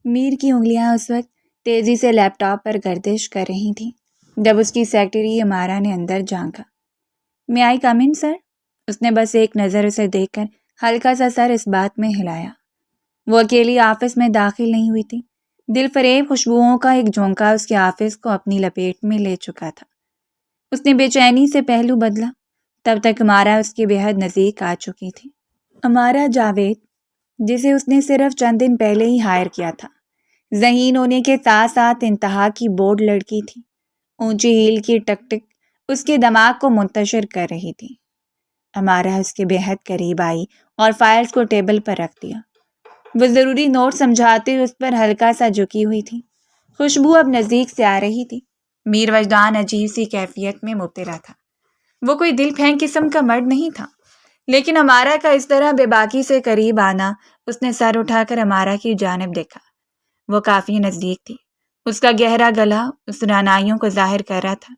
میر کی انگلیاں اس وقت تیزی سے لیپ ٹاپ پر گردش کر رہی تھیں جب اس کی سیکرٹری امارا نے اندر جھانکا۔ میں آئی کم ان سر؟ اس نے بس ایک نظر اسے دیکھ کر ہلکا سا سر اس بات میں ہلایا۔ وہ اکیلی آفس میں داخل نہیں ہوئی تھی، دل فریب خوشبوؤں کا ایک جھونکا اس کے آفس کو اپنی لپیٹ میں لے چکا تھا۔ اس نے بے چینی سے پہلو بدلا، تب تک امارا اس کے بے حد نزدیک آ چکی تھی۔ امارا جاوید، جسے اس نے صرف چند دن پہلے ہی ہائر کیا تھا، ذہین ہونے کے ساتھ ساتھ انتہا کی بورڈ لڑکی تھی۔ اونچی ہیل کی ٹک ٹک اس کے دماغ کو منتشر کر رہی تھی۔ امارا اس کے بے حد قریب آئی اور فائلز کو ٹیبل پر رکھ دیا۔ وہ ضروری نوٹ سمجھاتے ہوئے اس پر ہلکا سا جھکی ہوئی تھی۔ خوشبو اب نزدیک سے آ رہی تھی۔ میر وجدان عجیب سی کیفیت میں مبتلا تھا۔ وہ کوئی دل پھینک قسم کا مرد نہیں تھا، لیکن امارا کا اس طرح بے باکی سے قریب آنا، اس نے سر اٹھا کر امارا کی جانب دیکھا۔ وہ کافی نزدیک تھی۔ اس کا گہرا گلا اس رعنائیوں کو ظاہر کر رہا تھا۔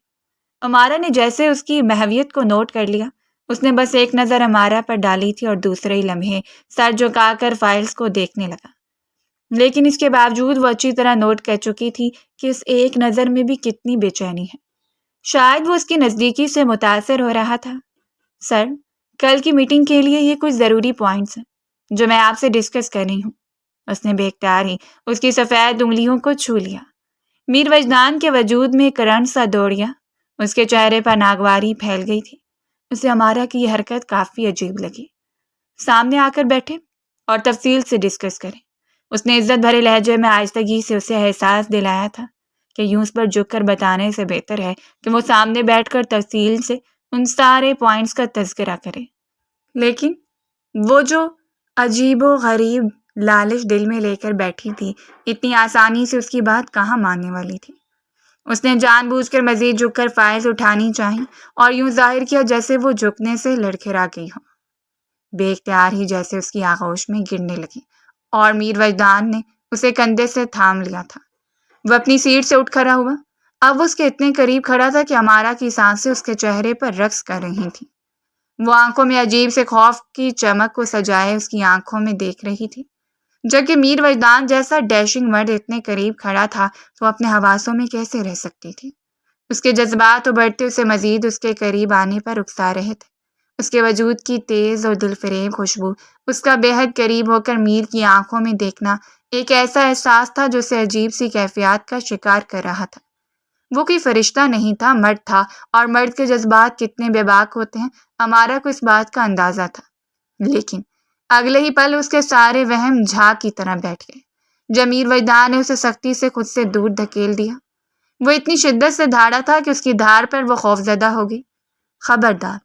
امارا نے جیسے اس کی محویت کو نوٹ کر لیا، اس نے بس ایک نظر امارا پر ڈالی تھی اور دوسرے ہی لمحے سر جھکا کر فائلز کو دیکھنے لگا۔ لیکن اس کے باوجود وہ اچھی طرح نوٹ کر چکی تھی کہ اس ایک نظر میں بھی کتنی بے چینی ہے۔ شاید وہ اس کی نزدیکی سے متاثر ہو رہا تھا۔ سر، کل کی میٹنگ کے لیے یہ کچھ ضروری پوائنٹس ہیں جو میں آپ سے ڈسکس کر رہی ہوں۔ اس نے بے اختیار ہی اس کی سفید انگلیوں کو چھو لیا۔ میر وجدان کے وجود میں کرنٹ سا دوڑ گیا۔ اس کے چہرے پر ناگواری پھیل گئی تھی۔ اسے امارا کی یہ حرکت کافی عجیب لگی۔ سامنے آ کر بیٹھے اور تفصیل سے ڈسکس کریں۔ اس نے عزت بھرے لہجے میں آہستگی سے اسے احساس دلایا تھا کہ یوں اس پر جھک کر بتانے سے بہتر ہے کہ وہ سامنے بیٹھ کر تفصیل سے ان سارے پوائنٹس کا تذکرہ کرے۔ لیکن وہ جو عجیب و غریب لالچ دل میں لے کر بیٹھی تھی، اتنی آسانی سے اس کی بات کہاں ماننے والی تھی؟ اس نے جان بوجھ کر مزید جھک کر فائلز اٹھانی چاہیں اور یوں ظاہر کیا جیسے وہ جھکنے سے لڑکھڑا گئی ہو۔ بے اختیار ہی جیسے اس کی آغوش میں گرنے لگی اور میر وجدان نے اسے کندھے سے تھام لیا تھا۔ وہ اپنی سیٹ سے اٹھ کھڑا ہوا۔ اب وہ اس کے اتنے قریب کھڑا تھا کہ امارا کی سانسیں اس کے چہرے پر رقص کر رہی تھیں۔ وہ آنکھوں میں عجیب سے خوف کی چمک کو سجائے اس کی آنکھوں میں دیکھ رہی تھی۔ جبکہ میر وجدان جیسا ڈیشنگ مرد اتنے قریب کھڑا تھا تو اپنے حواسوں میں کیسے رہ سکتی تھی؟ اس کے جذبات ابھرتے اسے مزید اس کے قریب آنے پر اکسا رہے تھے۔ اس کے وجود کی تیز اور دل فریب خوشبو اس کا بے حد قریب ہو کر میر کی آنکھوں میں دیکھنا ایک ایسا احساس تھا جو اسے عجیب سی کیفیات کا شکار کر رہا تھا۔ وہ کوئی فرشتہ نہیں تھا، مرد تھا، اور مرد کے جذبات کتنے بے باک ہوتے ہیں امارا کو اس بات کا اندازہ تھا۔ لیکن اگلے ہی پل اس کے سارے وہم جھاگ کی طرح بیٹھ گئے جب میر وجدان نے اسے سختی سے خود سے دور دھکیل دیا۔ وہ اتنی شدت سے دھاڑا تھا کہ اس کی دھار پر وہ خوفزدہ ہو گئی۔ خبردار،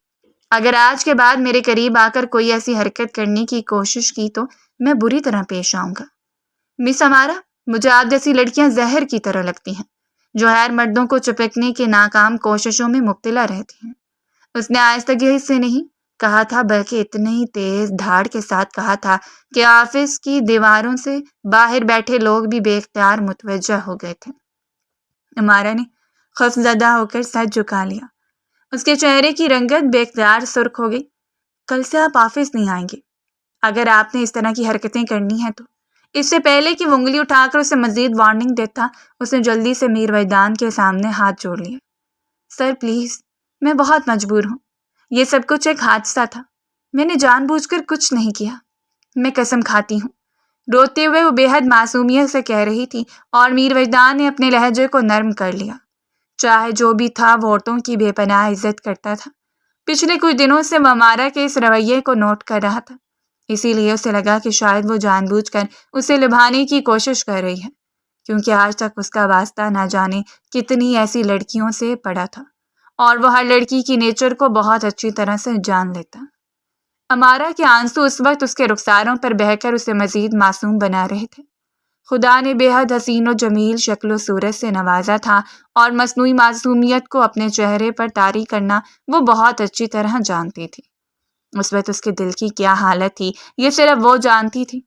اگر آج کے بعد میرے قریب آ کر کوئی ایسی حرکت کرنے کی کوشش کی تو میں بری طرح پیش آؤں گا۔ مس امارا، مجھے آپ جیسی لڑکیاں زہر کی طرح لگتی ہیں جو غیر مردوں کو چپکنے کی ناکام کوششوں میں مبتلا رہتی ہیں۔ اس نے آہستگی سے نہیں کہا تھا بلکہ اتنے ہی تیز دھاڑ کے ساتھ کہا تھا کہ آفس کی دیواروں سے باہر بیٹھے لوگ بھی بے اختیار متوجہ ہو گئے تھے۔ امارا نے خوفزدہ ہو کر سر جھکا لیا۔ اس کے چہرے کی رنگت بے اختیار سرخ ہو گئی۔ کل سے آپ آفس نہیں آئیں گے اگر آپ نے اس طرح کی حرکتیں کرنی ہیں تو۔ اس سے پہلے کہ وہ انگلی اٹھا کر اسے مزید وارننگ دیتا، اس نے جلدی سے میر وجدان کے سامنے ہاتھ جوڑ لیا۔ سر پلیز، میں بہت مجبور ہوں۔ یہ سب کچھ ایک حادثہ تھا۔ میں نے جان بوجھ کر کچھ نہیں کیا۔ میں قسم کھاتی ہوں۔ روتے ہوئے وہ بے حد معصومیت سے کہہ رہی تھی اور میر وجدان نے اپنے لہجے کو نرم کر لیا۔ چاہے جو بھی تھا وہ عورتوں کی بے پناہ عزت کرتا تھا۔ پچھلے کچھ دنوں سے وہ امارا کے اس رویے کو نوٹ کر رہا تھا، اسی لیے اسے لگا کہ شاید وہ جان بوجھ کر اسے لبھانے کی کوشش کر رہی ہے، کیونکہ آج تک اس کا واسطہ نہ جانے کتنی ایسی لڑکیوں سے پڑا تھا اور وہ ہر لڑکی کی نیچر کو بہت اچھی طرح سے جان لیتا۔ امارا کے آنسو اس وقت اس کے رخساروں پر بہہ کر اسے مزید معصوم بنا رہے تھے۔ خدا نے بے حد حسین و جمیل شکل و صورت سے نوازا تھا اور مصنوعی معصومیت کو اپنے چہرے پر طاری کرنا وہ بہت اچھی طرح جانتی تھی۔ اس وقت اس کے دل کی کیا حالت تھی یہ صرف وہ جانتی تھی۔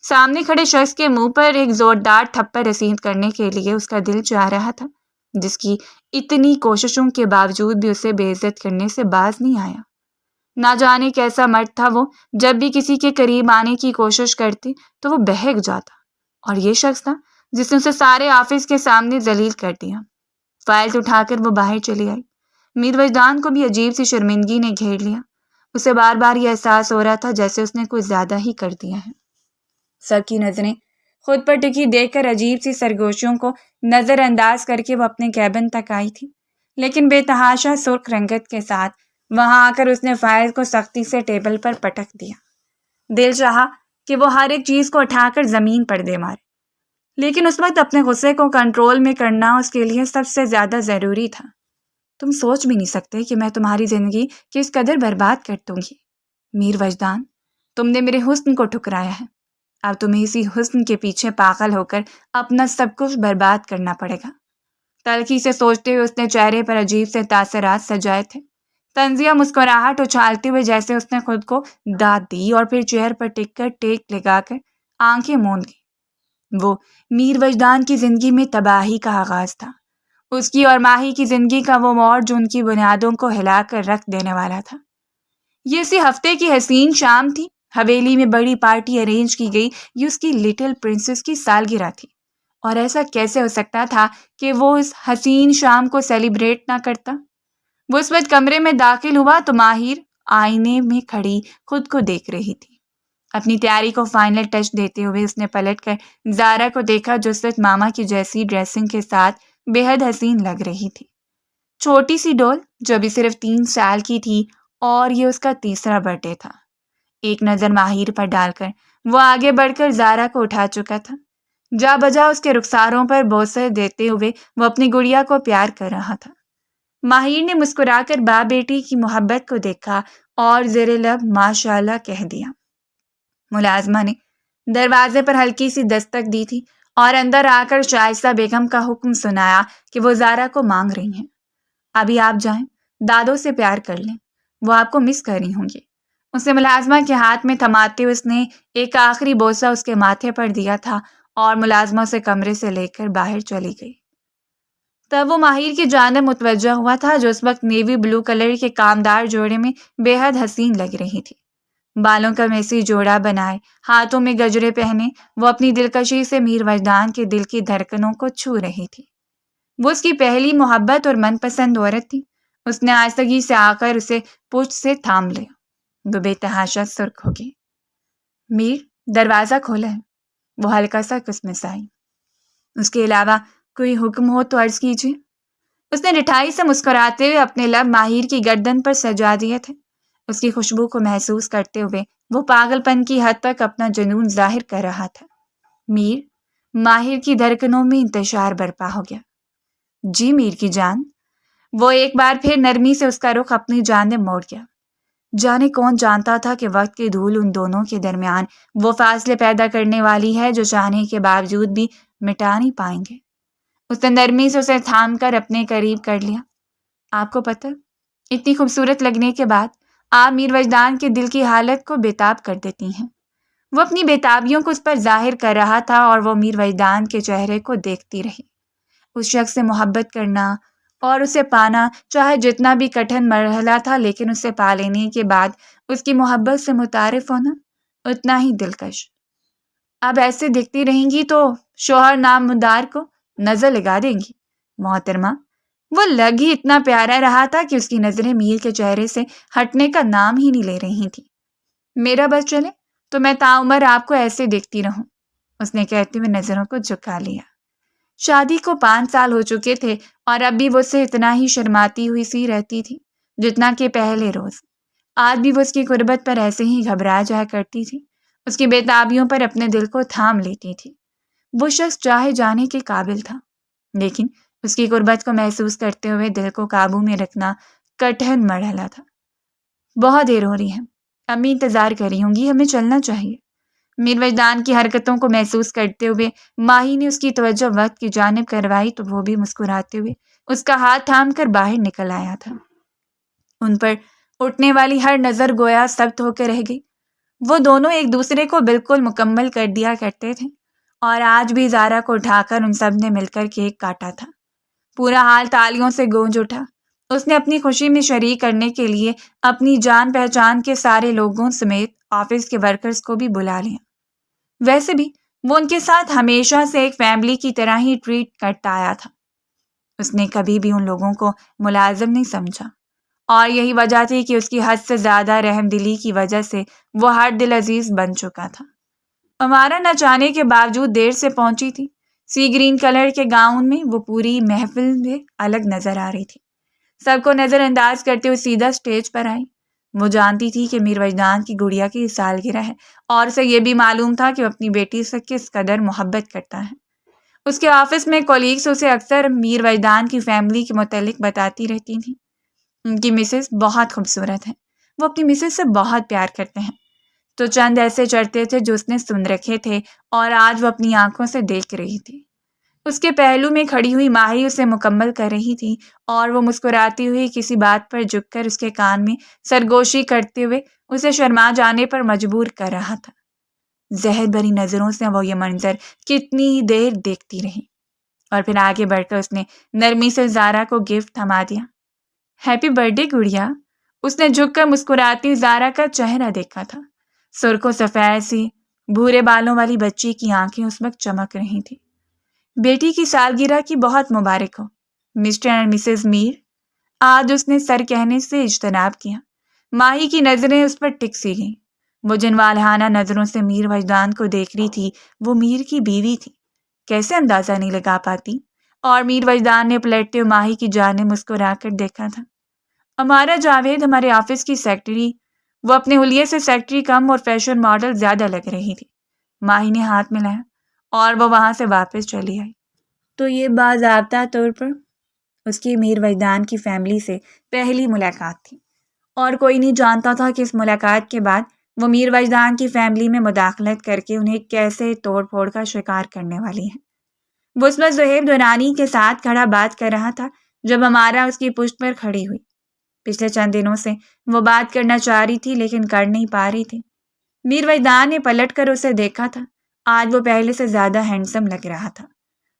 سامنے کھڑے شخص کے منہ پر ایک زوردار تھپڑ رسید کرنے کے لیے اس کا دل چاہ رہا تھا، جس کی اتنی کوششوں کے باوجود بھی اسے بے عزت کرنے سے باز نہیں آیا۔ نہ جانے کیسا مرد تھا وہ، جب بھی کسی کے قریب آنے کی کوشش کرتی تو وہ بہک جاتا۔ اور یہ شخص تھا جس نے اسے سارے آفس کے سامنے ذلیل کر دیا۔ فائلز اٹھا کر وہ باہر چلی آئی۔ میر وجدان کو بھی عجیب سی شرمندگی نے گھیر لیا۔ اسے بار بار یہ احساس ہو رہا تھا جیسے اس نے کچھ زیادہ ہی کر دیا ہے۔ سب کی نظریں خود پر ٹکی دیکھ کر عجیب سی سرگوشیوں کو نظر انداز کر کے وہ اپنے کیبن تک آئی تھی، لیکن بے تحاشا سرخ رنگت کے ساتھ وہاں آ کر اس نے فائل کو سختی سے ٹیبل پر پٹک دیا۔ دل چاہا کہ وہ ہر ایک چیز کو اٹھا کر زمین پر دے مارے، لیکن اس وقت اپنے غصے کو کنٹرول میں کرنا اس کے لیے سب سے زیادہ ضروری تھا۔ تم سوچ بھی نہیں سکتے کہ میں تمہاری زندگی کس قدر برباد کر دوں گی میر وجدان۔ تم نے میرے حسن کو ٹھکرایا ہے، اب تمہیں اسی حسن کے پیچھے پاگل ہو کر اپنا سب کچھ برباد کرنا پڑے گا۔ تلخی سے سوچتے ہوئے اس نے چہرے پر عجیب سے تاثرات سجائے تھے۔ طنزیہ مسکراہٹ اچھالتے ہوئے جیسے اس نے خود کو داد دی اور پھر چیئر پر ٹک کر ٹیک لگا کر آنکھیں موند لی۔ وہ میر وجدان کی زندگی میں تباہی کا آغاز تھا، اس کی اور ماہی کی زندگی کا وہ موڑ جو ان کی بنیادوں کو ہلا کر رکھ دینے والا تھا۔ یہ اسی ہفتے کی حسین شام تھی۔ حویلی میں بڑی پارٹی ارینج کی گئی۔ یہ اس کی لٹل پرنسس کی سالگرہ تھی، اور ایسا کیسے ہو سکتا تھا کہ وہ اس حسین شام کو سیلیبریٹ نہ کرتا۔ وہ اس وقت کمرے میں داخل ہوا تو ماہر آئینے میں کھڑی خود کو دیکھ رہی تھی۔ اپنی تیاری کو فائنل ٹچ دیتے ہوئے اس نے پلٹ کر زارا کو دیکھا جو اس وقت ماما کی جیسی ڈریسنگ کے ساتھ بے حد حسین لگ رہی تھی۔ چھوٹی سی ڈول جو ابھی صرف 3 سال کی تھی، اور یہ اس کا تیسرا برتھ ڈے تھا۔ ایک نظر ماہر پر ڈال کر وہ آگے بڑھ کر زارا کو اٹھا چکا تھا۔ جا بجا اس کے رخساروں پر بوسے دیتے ہوئے وہ اپنی گڑیا کو پیار کر رہا تھا۔ ماہر نے مسکرا کر باپ بیٹی کی محبت کو دیکھا اور زیر لب ماشاءاللہ کہہ دیا۔ ملازمہ نے دروازے پر ہلکی سی دستک دی تھی اور اندر آ کر شائستہ بیگم کا حکم سنایا کہ وہ زارا کو مانگ رہی ہیں۔ ابھی آپ جائیں، دادوں سے پیار کر لیں، وہ آپ کو مس کر رہی ہوں گی۔ اسے ملازمہ کے ہاتھ میں تھماتے ہوئے اس نے ایک آخری بوسہ اس کے ماتھے پر دیا تھا اور ملازمہ اسے کمرے سے لے کر باہر چلی گئی۔ تب وہ ماہر کی جانب متوجہ ہوا تھا جو اس وقت نیوی بلو کلر کے کامدار جوڑے میں بے حد حسین لگ رہی تھی۔ بالوں کا میسی جوڑا بنائے، ہاتھوں میں گجرے پہنے، وہ اپنی دلکشی سے میر وجدان کے دل کی دھڑکنوں کو چھو رہی تھی۔ وہ اس کی پہلی محبت اور من پسند عورت تھی۔ اس نے آہستگی سے آ کر اسے پشت سے تھام لیا۔ وہ بے تحاشا سرخ ہو گئی۔ میر، دروازہ کھولا ہے، وہ ہلکا سا کسمسائی۔ اس کے علاوہ کوئی حکم ہو تو عرض کیجیے۔ اس نے رٹھائی سے مسکراتے ہوئے اپنے لب ماہر کی گردن پر سجا دیے تھے۔ اس کی خوشبو کو محسوس کرتے ہوئے وہ پاگل پن کی حد تک اپنا جنون ظاہر کر رہا تھا۔ میر، ماہر کی دھڑکنوں میں انتشار برپا ہو گیا۔ جی میر کی جان۔ وہ ایک بار پھر نرمی سے اس کا رخ اپنی جانب موڑ گیا۔ جانے کون جانتا تھا کہ وقت کی دھول ان دونوں کے درمیان وہ فاصلے پیدا کرنے والی ہے جو چاہنے کے باوجود بھی مٹا نہیں پائیں گے۔ اس نے نرمی سے اسے تھام کر اپنے قریب کر لیا۔ آپ کو پتہ، اتنی خوبصورت لگنے کے بعد آپ میر وجدان کے دل کی حالت کو بےتاب کر دیتی ہیں۔ وہ اپنی بےتابیوں کو اس پر ظاہر کر رہا تھا اور وہ میر وجدان کے چہرے کو دیکھتی رہی۔ اس شخص سے محبت کرنا اور اسے پانا چاہے جتنا بھی کٹھن مرحلہ تھا، لیکن اسے پا لینے کے بعد اس کی محبت سے متعارف ہونا اتنا ہی دلکش۔ اب ایسے دیکھتی رہیں گی تو شوہر نامدار کو نظر لگا دیں گی محترمہ۔ وہ لگ ہی اتنا پیارا رہا تھا کہ اس کی نظریں میر کے چہرے سے ہٹنے کا نام ہی نہیں لے رہی تھی۔ میرا بس چلے تو میں تعمر آپ کو ایسے دیکھتی رہوں، اس نے کہتے ہوئے نظروں کو جھکا لیا۔ شادی کو 5 سال ہو چکے تھے اور اب بھی وہ اس سے اتنا ہی شرماتی ہوئی سی رہتی تھی جتنا کہ پہلے روز۔ آج بھی وہ اس کی قربت پر ایسے ہی گھبرا جایا کرتی تھی، اس کی بےتابیوں پر اپنے دل کو تھام لیتی تھی۔ وہ شخص چاہے جانے کے قابل تھا، لیکن اس کی قربت کو محسوس کرتے ہوئے دل کو قابو میں رکھنا کٹھن مرحلہ تھا۔ بہت دیر ہو رہی ہے، امی انتظار کر رہی ہوں گی، ہمیں چلنا چاہیے۔ میر وجدان کی حرکتوں کو محسوس کرتے ہوئے ماہی نے اس کی توجہ وقت کی جانب کروائی تو وہ بھی مسکراتے ہوئے اس کا ہاتھ تھام کر باہر نکل آیا تھا۔ ان پر اٹھنے والی ہر نظر گویا سخت ہو کے رہ گئی۔ وہ دونوں ایک دوسرے کو بالکل مکمل کر دیا کرتے تھے، اور آج بھی زارا کو اٹھا کر ان سب نے مل کر کیک کاٹا تھا۔ پورا حال تالیوں سے گونج اٹھا۔ اس نے اپنی خوشی میں شریک کرنے کے لیے اپنی جان پہچان کے سارے لوگوں سمیت آفس کے ورکرز کو بھی بلا لیا۔ ویسے بھی وہ ان کے ساتھ ہمیشہ سے ایک فیملی کی طرح ہی ٹریٹ کرتا آیا تھا۔ اس نے کبھی بھی ان لوگوں کو ملازم نہیں سمجھا، اور یہی وجہ تھی کہ اس کی حد سے زیادہ رحم دلی کی وجہ سے وہ ہر دل عزیز بن چکا تھا۔ ہمارا نہ چاہنے کے باوجود دیر سے پہنچی تھی۔ سی گرین کلر کے گاؤن میں وہ پوری محفل میں الگ نظر آ رہی تھی۔ سب کو نظر انداز کرتے ہوئے سیدھا سٹیج پر آئی۔ وہ جانتی تھی کہ میر وجدان کی گڑیا کی سالگرہ ہے، اور اسے یہ بھی معلوم تھا کہ وہ اپنی بیٹی سے کس قدر محبت کرتا ہے۔ اس کے آفس میں کولیگز اسے اکثر میر وجدان کی فیملی کے متعلق بتاتی رہتی تھیں۔ ان کی مسز بہت خوبصورت ہے، وہ اپنی مسز سے بہت پیار کرتے ہیں۔ تو چند ایسے چرتے تھے جو اس نے سن رکھے تھے اور آج وہ اپنی آنکھوں سے دیکھ رہی تھی۔ اس کے پہلو میں کھڑی ہوئی ماہی اسے مکمل کر رہی تھی، اور وہ مسکراتی ہوئی کسی بات پر جھک کر اس کے کان میں سرگوشی کرتے ہوئے اسے شرما جانے پر مجبور کر رہا تھا۔ زہر بھری نظروں سے وہ یہ منظر کتنی دیر دیکھتی رہی، اور پھر آگے بڑھ کر اس نے نرمی سے زارا کو گفٹ تھما دیا۔ ہیپی برتھ ڈے گڑیا۔ اس نے جھک کر مسکراتی زارا کا چہرہ دیکھا تھا۔ سرخ و سفید سی بھورے بالوں والی بچی کی آنکھیں اس وقت چمک رہی تھی۔ بیٹی کی سالگرہ کی بہت مبارک ہو مسٹر اینڈ مسز میر۔ آج اس نے سر کہنے سے اجتناب کیا۔ ماہی کی نظریں اس پر ٹک سی گئیں۔ وہ جن والہانہ نظروں سے میر وجدان کو دیکھ رہی تھی وہ میر کی بیوی تھی، کیسے اندازہ نہیں لگا پاتی؟ اور میر وجدان نے پلٹتے ہوئے ماہی کی جانب مسکرا کر دیکھا تھا۔ ہمارا جاوید ہمارے آفس کی سیکرٹری، وہ اپنے حلیے سے سیکرٹری کم اور فیشن ماڈل زیادہ لگ رہی تھی۔ ماہی نے ہاتھ ملایا اور وہ وہاں سے واپس چلی آئی۔ تو یہ باضابطہ طور پر اس کی میر وجدان کی فیملی سے پہلی ملاقات تھی، اور کوئی نہیں جانتا تھا کہ اس ملاقات کے بعد وہ میر وجدان کی فیملی میں مداخلت کر کے انہیں کیسے توڑ پھوڑ کا شکار کرنے والی ہے۔ وہ اس وقت زہیب دورانی کے ساتھ کھڑا بات کر رہا تھا جب ہمارا اس کی پشت پر کھڑی ہوئی۔ پچھلے چند دنوں سے وہ بات کرنا چاہ رہی تھی لیکن کر نہیں پا رہی تھی۔ میر وجدان نے پلٹ کر اسے دیکھا تھا۔ آج وہ پہلے سے زیادہ ہینڈسم لگ رہا تھا۔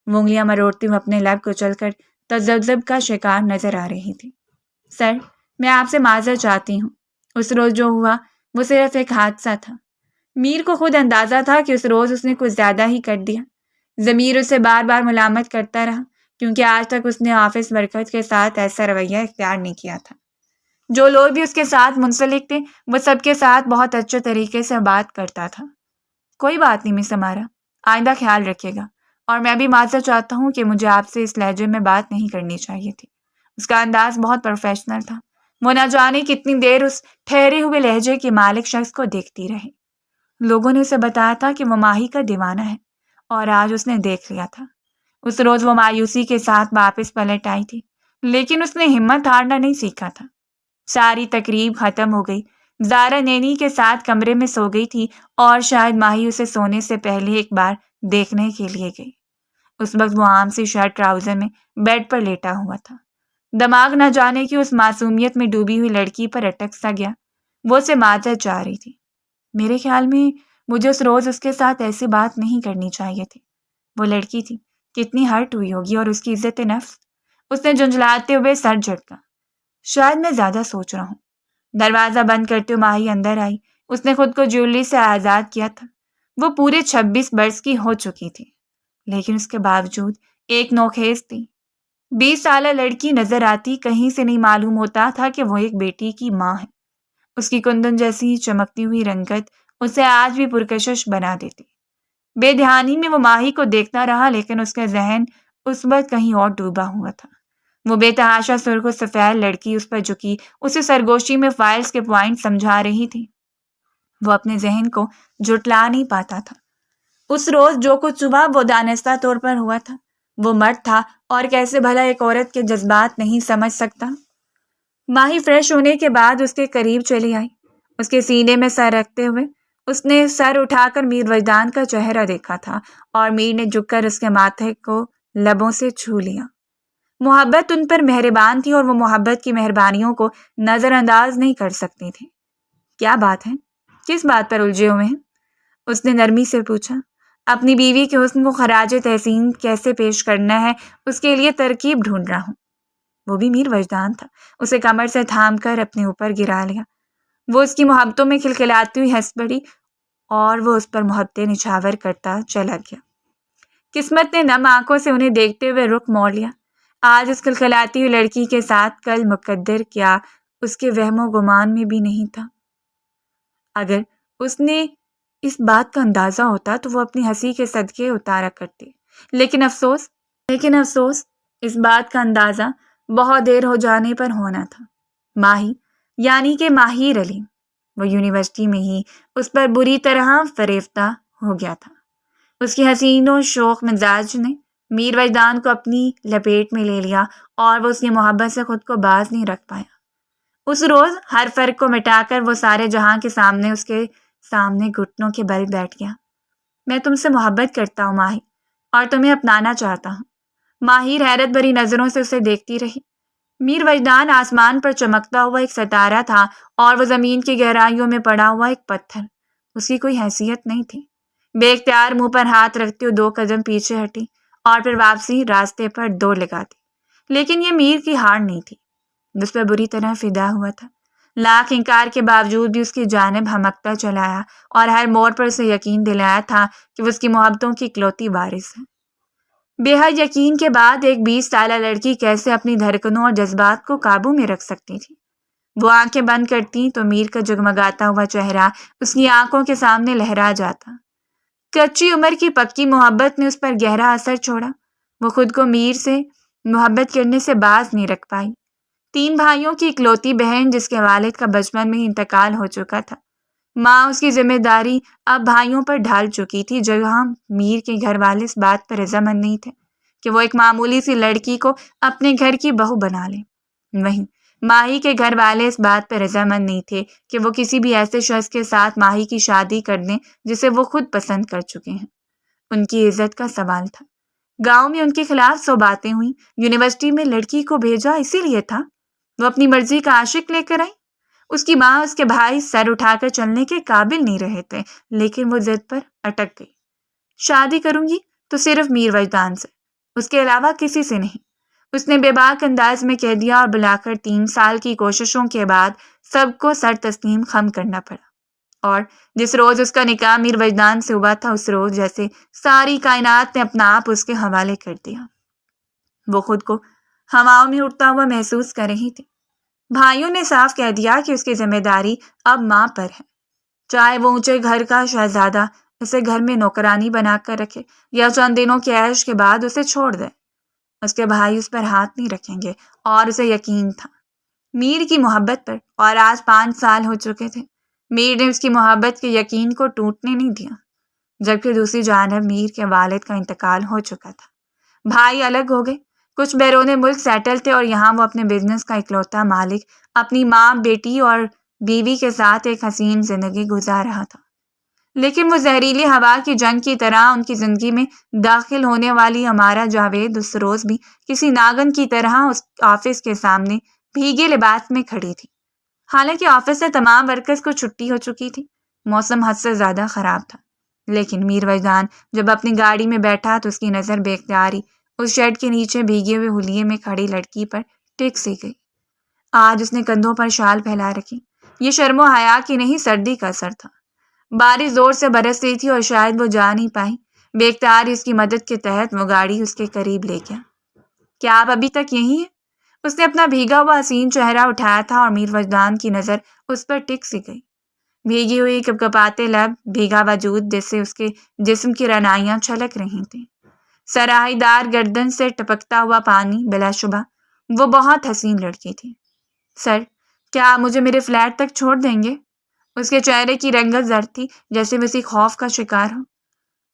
وہ انگلیاں مروڑتی ہوئے اپنے لب کو چل کر تذبذب کا شکار نظر آ رہی تھی۔ سر، میں آپ سے معذرت چاہتی ہوں۔ اس روز جو ہوا وہ صرف ایک حادثہ تھا۔ میر کو خود اندازہ تھا کہ اس روز اس نے کچھ زیادہ ہی کر دیا۔ ضمیر اسے بار بار ملامت کرتا رہا کیونکہ آج تک اس نے آفس ورکرز کے ساتھ ایسا رویہ اختیار نہیں کیا تھا۔ جو لوگ بھی اس کے ساتھ منسلک تھے وہ سب کے ساتھ بہت اچھے طریقے سے بات کرتا تھا۔ کوئی بات نہیں مس ہمارا، آئندہ خیال رکھیے گا، اور میں بھی معذرت چاہتا ہوں کہ مجھے آپ سے اس لہجے میں بات نہیں کرنی چاہیے تھی۔ اس کا انداز بہت پروفیشنل تھا۔ وہ نہ جانے کتنی دیر اس ٹھہرے ہوئے لہجے کے مالک شخص کو دیکھتی رہی۔ لوگوں نے اسے بتایا تھا کہ وہ ماہی کا دیوانہ ہے، اور آج اس نے دیکھ لیا تھا۔ اس روز وہ مایوسی کے ساتھ واپس پلٹ آئی تھی، لیکن اس نے ہمت ہارنا نہیں سیکھا تھا۔ ساری تقریب ختم ہو گئی۔ زارا نینی کے ساتھ کمرے میں سو گئی تھی، اور شاید ماہی اسے سونے سے پہلے ایک بار دیکھنے کے لیے گئی۔ اس وقت وہ عام سی شرٹ ٹراؤزر میں بیڈ پر لیٹا ہوا تھا۔ دماغ نہ جانے کی اس معصومیت میں ڈوبی ہوئی لڑکی پر اٹک سا گیا۔ وہ اسے معذرت چاہ رہی تھی۔ میرے خیال میں مجھے اس روز اس کے ساتھ ایسی بات نہیں کرنی چاہیے تھی۔ وہ لڑکی تھی، کتنی ہرٹ ہوئی ہوگی، اور اس کی عزت نفس۔ اس نے جھنجھلاتے ہوئے سر جھٹکا۔ شاید میں زیادہ سوچ رہا ہوں۔ دروازہ بند کرتے ہوئے ماہی اندر آئی۔ اس نے خود کو جیولری سے آزاد کیا تھا۔ وہ پورے 26 برس کی ہو چکی تھی، لیکن اس کے باوجود ایک نوخیز تھی۔ 20 سالہ لڑکی نظر آتی، کہیں سے نہیں معلوم ہوتا تھا کہ وہ ایک بیٹی کی ماں ہے۔ اس کی کندن جیسی چمکتی ہوئی رنگت اسے آج بھی پرکشش بنا دیتی۔ بے دھیانی میں وہ ماہی کو دیکھتا رہا، لیکن اس کا ذہن اس وقت کہیں اور ڈوبا ہوا تھا۔ وہ بے تحاشا سرخ و سفید لڑکی اس پر جھکی اسے سرگوشی میں فائلز کے پوائنٹ سمجھا رہی تھی۔ وہ اپنے ذہن کو جھٹلا نہیں پاتا تھا۔ اس روز جو کچھ ہوا وہ دانستہ طور پر ہوا تھا۔ وہ مرد تھا، اور کیسے بھلا ایک عورت کے جذبات نہیں سمجھ سکتا۔ ماہی فریش ہونے کے بعد اس کے قریب چلی آئی۔ اس کے سینے میں سر رکھتے ہوئے اس نے سر اٹھا کر میر وجدان کا چہرہ دیکھا تھا، اور میر نے جھک کر اس کے ماتھے کو لبوں سے چھو لیا۔ محبت ان پر مہربان تھی، اور وہ محبت کی مہربانیوں کو نظر انداز نہیں کر سکتی تھی۔ کیا بات ہے؟ کس بات پر الجھے ہوئے ہیں؟ اس نے نرمی سے پوچھا۔ اپنی بیوی کے حسن کو خراج تحسین کیسے پیش کرنا ہے اس کے لیے ترکیب ڈھونڈ رہا ہوں۔ وہ بھی میر وجدان تھا۔ اسے کمر سے تھام کر اپنے اوپر گرا لیا۔ وہ اس کی محبتوں میں کھلکھلاتی ہوئی ہنس پڑی اور وہ اس پر محبتیں نچھاور کرتا چلا گیا۔ قسمت نے نم آنکھوں سے انہیں دیکھتے ہوئے رخ موڑ لیا۔ آج اس کھلکھلاتی ہوئی لڑکی کے ساتھ کل مقدر کیا اس کے وہم و گمان میں بھی نہیں تھا۔ اگر اس نے اس بات کا اندازہ ہوتا تو وہ اپنی ہنسی کے صدقے اتارا کرتی، لیکن افسوس اس بات کا اندازہ بہت دیر ہو جانے پر ہونا تھا۔ ماہی یعنی کہ ماہر علی، وہ یونیورسٹی میں ہی اس پر بری طرح فریفتہ ہو گیا تھا۔ اس کی حسین و شوخ مزاج نے میر وجدان کو اپنی لپیٹ میں لے لیا اور وہ اس کی محبت سے خود کو باز نہیں رکھ پایا۔ اس روز ہر فرق کو مٹا کر وہ سارے جہاں کے سامنے اس کے سامنے گھٹنوں کے بل بیٹھ گیا۔ میں تم سے محبت کرتا ہوں ماہی، اور تمہیں اپنانا چاہتا ہوں۔ ماہر حیرت بھری نظروں سے اسے دیکھتی رہی۔ میر وجدان آسمان پر چمکتا ہوا ایک ستارہ تھا اور وہ زمین کی گہرائیوں میں پڑا ہوا ایک پتھر۔ اس کی کوئی حیثیت نہیں تھی۔ بے اختیار منہ پر ہاتھ رکھتے ہوئے 2 قدم پیچھے ہٹی اور پھر واپسی راستے پر دوڑ لگا دی۔ لیکن یہ میر کی ہار نہیں تھی، اس پر بری طرح فدا ہوا تھا۔ لاکھ انکار کے باوجود بھی اس کی جانب ہمکتا چلایا اور ہر موڑ پر اسے یقین دلایا تھا کہ وہ اس کی محبتوں کی اکلوتی وارث ہے۔ بے حد یقین کے بعد ایک 20 سالہ لڑکی کیسے اپنی دھڑکنوں اور جذبات کو قابو میں رکھ سکتی تھی؟ وہ آنکھیں بند کرتی تو میر کا جگمگاتا ہوا چہرہ اس کی آنکھوں کے سامنے لہرا جاتا۔ کچی عمر کی پکی محبت نے اس پر گہرا اثر چھوڑا۔ وہ خود کو میر سے محبت کرنے سے باز نہیں رکھ پائی۔ 3 بھائیوں کی اکلوتی بہن جس کے والد کا بچپن میں ہی انتقال ہو چکا تھا، ماں اس کی ذمہ داری اب بھائیوں پر ڈھال چکی تھی، جہاں میر کے گھر والے اس بات پر رضامند نہیں تھے کہ وہ ایک معمولی سی لڑکی کو اپنے گھر کی بہو بنا لیں، وہیں ماہی کے گھر والے اس بات پر رضامند نہیں تھے کہ وہ کسی بھی ایسے شخص کے ساتھ ماہی کی شادی کر دیں جسے وہ خود پسند کر چکے ہیں۔ ان کی عزت کا سوال تھا۔ گاؤں میں ان کے خلاف 100 باتیں ہوئیں۔ یونیورسٹی میں لڑکی کو بھیجا اسی لیے تھا وہ اپنی مرضی کا عاشق لے کر آئی۔ اس کی ماں، اس کے بھائی سر اٹھا کر چلنے کے قابل نہیں رہے تھے، لیکن وہ ضد پر اٹک گئی۔ شادی کروں گی تو صرف میر وجدان سے، اس کے علاوہ کسی سے نہیں، اس نے بے باک انداز میں کہہ دیا، اور بلا کر 3 سال کی کوششوں کے بعد سب کو سر تسلیم خم کرنا پڑا۔ اور جس روز اس کا نکاح میر وجدان سے ہوا تھا، اس روز جیسے ساری کائنات نے اپنا آپ اس کے حوالے کر دیا۔ وہ خود کو ہواؤں میں اڑتا ہوا محسوس کر رہی تھی۔ بھائیوں نے صاف کہہ دیا کہ اس کی ذمہ داری اب ماں پر ہے، چاہے وہ اونچے گھر کا شہزادہ اسے گھر میں نوکرانی بنا کر رکھے یا چند دنوں کے عیش کے بعد اسے چھوڑ دے، اس کے بھائی اس پر ہاتھ نہیں رکھیں گے۔ اور اسے یقین تھا میر کی محبت پر، اور آج 5 سال ہو چکے تھے۔ میر نے اس کی محبت کے یقین کو ٹوٹنے نہیں دیا، جبکہ دوسری جانب میر کے والد کا انتقال ہو چکا تھا۔ بھائی الگ ہو گئے، کچھ بیرون ملک سیٹل تھے، اور یہاں وہ اپنے بزنس کا اکلوتا مالک اپنی ماں، بیٹی اور بیوی کے ساتھ ایک حسین زندگی گزار رہا تھا۔ لیکن وہ زہریلی ہوا کی جنگ کی طرح ان کی زندگی میں داخل ہونے والی امارہ جاوید اس روز بھی کسی ناگن کی طرح اس آفس کے سامنے بھیگے لباس میں کھڑی تھی۔ حالانکہ آفس سے تمام ورکرز کو چھٹی ہو چکی تھی، موسم حد سے زیادہ خراب تھا، لیکن میر وجدان جب اپنی گاڑی میں بیٹھا تو اس کی نظر بے اختیاری اس شیڈ کے نیچے بھیگے ہوئے حلیے میں کھڑی لڑکی پر ٹک سی گئی۔ آج اس نے کندھوں پر شال پھیلا رکھی۔ یہ شرم و حیا کی نہیں، سردی کا اثر تھا۔ بارش زور سے برس رہی تھی اور شاید وہ جا نہیں پائی۔ بے اختیار اس کی مدد کے تحت وہ گاڑی اس کے قریب لے گیا۔ کیا آپ ابھی تک یہیں ہیں؟ اس نے اپنا بھیگا ہوا حسین چہرہ اٹھایا تھا اور میر وجدان کی نظر اس پر ٹک سی گئی۔ بھیگی ہوئی کپکپاتے لب، بھیگا وجود، جیسے اس کے جسم کی رعنائیاں چھلک رہی تھیں۔ سراہی دار گردن سے ٹپکتا ہوا پانی، بلا شبہ وہ بہت حسین لڑکی تھی۔ سر، کیا آپ مجھے میرے فلیٹ تک چھوڑ دیں گے؟ اس کے چہرے کی رنگت زرد تھی، جیسے وہ کسی خوف کا شکار ہو۔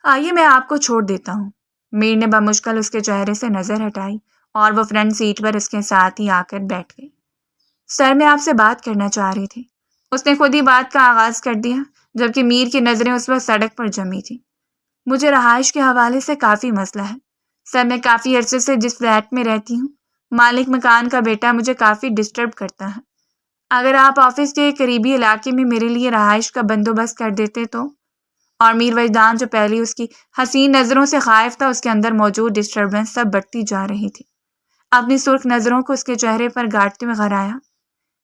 آئیے، میں آپ کو چھوڑ دیتا ہوں۔ میر نے بمشکل اس کے چہرے سے نظر ہٹائی اور وہ فرنٹ سیٹ پر اس کے ساتھ ہی آ کر بیٹھ گئی۔ سر، میں آپ سے بات کرنا چاہ رہی تھی۔ اس نے خود ہی بات کا آغاز کر دیا، جبکہ میر کی نظریں اس وقت سڑک پر جمی تھیں۔ مجھے رہائش کے حوالے سے کافی مسئلہ ہے۔ سر، میں کافی عرصے سے جس فلیٹ میں رہتی ہوں، مالک مکان کا بیٹا مجھے کافی ڈسٹرب کرتا ہے۔ اگر آپ آفس کے قریبی علاقے میں میرے لیے رہائش کا بندوبست کر دیتے تو۔ اور میر وجدان جو پہلے اس کی حسین نظروں سے خائف تھا، اس کے اندر موجود ڈسٹربنس سب بڑھتی جا رہی تھی۔ اپنی سرخ نظروں کو اس کے چہرے پر گاڑتے ہوئے غرایا۔